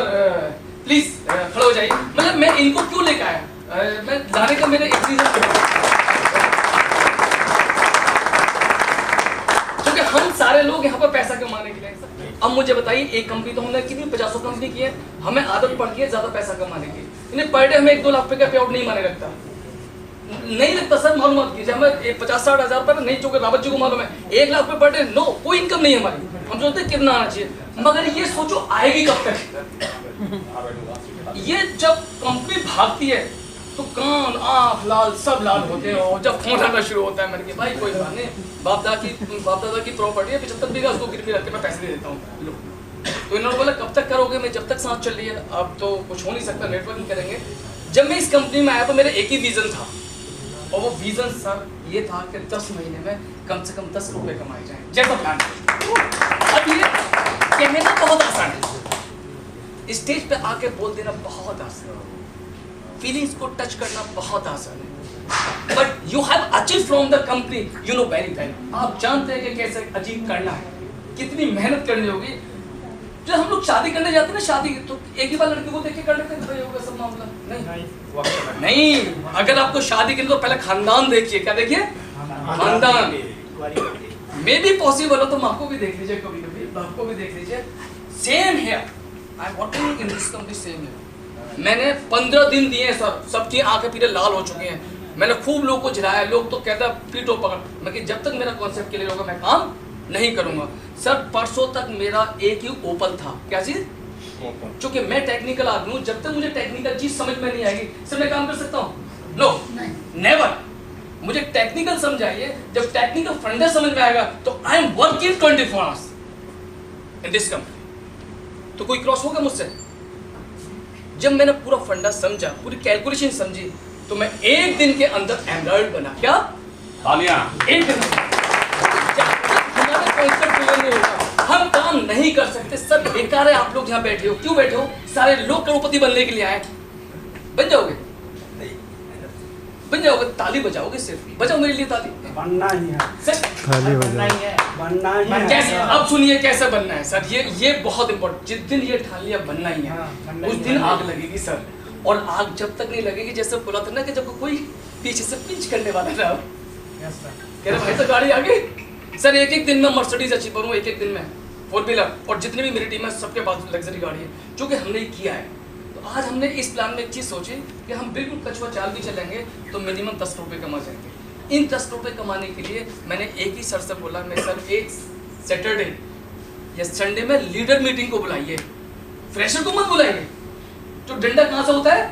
प्लीज खड़े हो जाइए। मतलब मैं इनको क्यों लेकर आया, मैं जाने का मेरे एक रीजन, क्योंकि हम सारे लोग यहाँ पर पैसा कमाने के लिए। अब मुझे बताइए, एक कंपनी तो हमने कितनी 50 कंपनी की है, हमें आदत पड़ गई है ज्यादा पैसा कमाने की। इन्हें पर डे हमें 1-2 लाख रुपए का पे आउट नहीं माने लगता, नहीं लगता सर, मालूम मत कीजिए। हमें 50-60 हजार पर नहीं, चूंकि रावत जी को मालूम है 1 लाख रुपए पर डे, नो, कोई इनकम नहीं है हमारी। हम सोचते हैं कितना आना चाहिए, मगर ये सोचो आएगी कब तक। ये जब कंपनी भागती है तो कान आंख लाल सब लाल होते हैं, और जब फोन आना शुरू होता है, मैंने कहा भाई कोई बात नहीं, बाप दादा की प्रॉपर्टी है, 75 बीघा, उसको गिरवी रख के मैं पैसे दे देता हूँ। तो इन्होंने बोला कब तक करोगे? मैं जब तक सांस चल रही है, अब तो कुछ हो नहीं सकता, नेटवर्किंग करेंगे। जब मैं इस कंपनी में आया तो मेरा एक ही विजन था, और वो विजन सर ये था कि 10 महीने में कम से कम 10 रुपए कमाए जाएं, जैसा प्लान है। अब ये कहना बहुत आसान है, स्टेज पे आके बोल देना बहुत आसान है, फीलिंग्स को टच करना बहुत आसान है, but you have achieve from the company, you know very well. आप जानते हैं कि कैसे अचीव करना है, कितनी मेहनत करनी होगी। जब हम लोग शादी करने जाते हैं ना, शादी तो एक ही बार लड़की को देख के कर लेते हैं, होगा सब मामला नहीं। अगर आपको शादी के लिए तो पहले खानदान देखिए, क्या देखिए? खानदान। मे भी पॉसिबल हो तो माँ को भी देख लीजिए, कभी कभी बाप को भी देख लीजिए। सेम है, I am working in this company, same है। मैंने 15 दिन दिए सर, सबकी आंखें पीछे लाल हो चुकी हैं, मैंने खूब लोग को झिलाया, लोग तो कहता पीटो पकड़, मैं कि जब तक मेरा कॉन्सेप्ट क्लियर होगा मैं काम नहीं करूंगा। सर परसों तक मेरा एक ही ओपल था, क्या चीज? चूंकि मैं टेक्निकल आदमी हूं, जब तक मुझे टेक्निकल चीज समझ में नहीं आएगी सर मैं काम कर सकता हूं? No, never. मुझे टेक्निकल समझाइए, जब टेक्निकल फंडा समझ में आएगा तो I am working 24 hours in this company. तो कोई क्रॉस होगा मुझसे? जब मैंने पूरा फंडा समझा, पूरी कैलकुलेशन समझी, तो मैं एक दिन के अंदर एमराल्ड बना। क्या? तालियां। एक दिन हमारा कॉन्सेप्ट क्लियर नहीं होगा, हम काम नहीं कर सकते सर, बेकार है आप लोग यहाँ बैठे हो। क्यों बैठे हो? सारे लोग करोड़पति बनने के लिए आए। बन जाओगे? बन जाओगे? ताली बजाओगे सिर्फ, बजाओ मेरे लिए ताली। बनना ही है सर, बनना ही है। कैसे? अब सुनिए कैसे बनना है सर, ये बहुत इंपॉर्टेंट। जिस दिन ये ठान लिया बनना ही है, उस दिन आग लगेगी सर। और आग जब तक नहीं लगेगी, जैसे बोला था ना कि जब कोई पीछे से पिंच करने वाला था, कह रहे भाई तो गाड़ी आ गई सर। एक दिन में मर्सिडीज अचीव करूँ, एक दिन में 4 व्हीलर, और जितनी भी मेरी टीम है सबके पास लग्जरी गाड़ी है, जो कि हमने किया है। तो आज हमने इस प्लान में एक चीज़ सोची कि हम बिल्कुल कछुआ चाल भी चलेंगे तो मिनिमम 10 रुपये कमा जाएंगे। इन 10 रुपये कमाने के लिए मैंने एक ही सर से बोला, मैं सर एक सैटरडे या संडे में लीडर मीटिंग को बुलाइए, फ्रेशर को मत बुलाइए। जो डंडा कहाँ से होता है?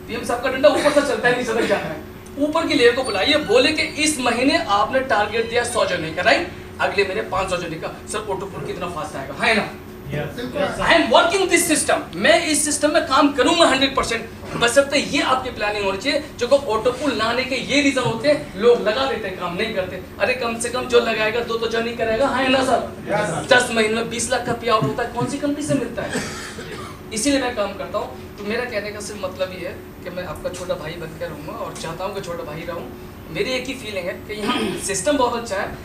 पीएम साहब का डंडा ऊपर से चलता है, नीचे तक जाना है। ऊपर की लेयर को बुलाइए, बोले कि इस महीने आपने टारगेट दिया 100 जने का, राइट? अगले महीने 500 जने का। सर ऑटोपुल कितना फास्ट आएगा, है ना? I am working this system. मैं इस सिस्टम में काम करूंगा 100%, बशर्ते ये आपकी प्लानिंग होनी चाहिए। जो को ऑटोपुल लाने के ये रीजन होते हैं, लोग लगा देते हैं, काम नहीं करते। अरे कम से कम जो लगाएगा 2 तो जन ही करेगा, है ना सर? 10 महीने में 20 लाख का पे आउट होता है, कौन सी कंपनी से मिलता है? इसीलिए मैं काम करता हूँ। तो मेरा कहने का सिर्फ मतलब ये है कि मैं आपका छोटा भाई बनकर रहूँगा और चाहता हूँ कि छोटा भाई रहूँ। मेरी एक ही फीलिंग है कि यहाँ सिस्टम बहुत अच्छा है,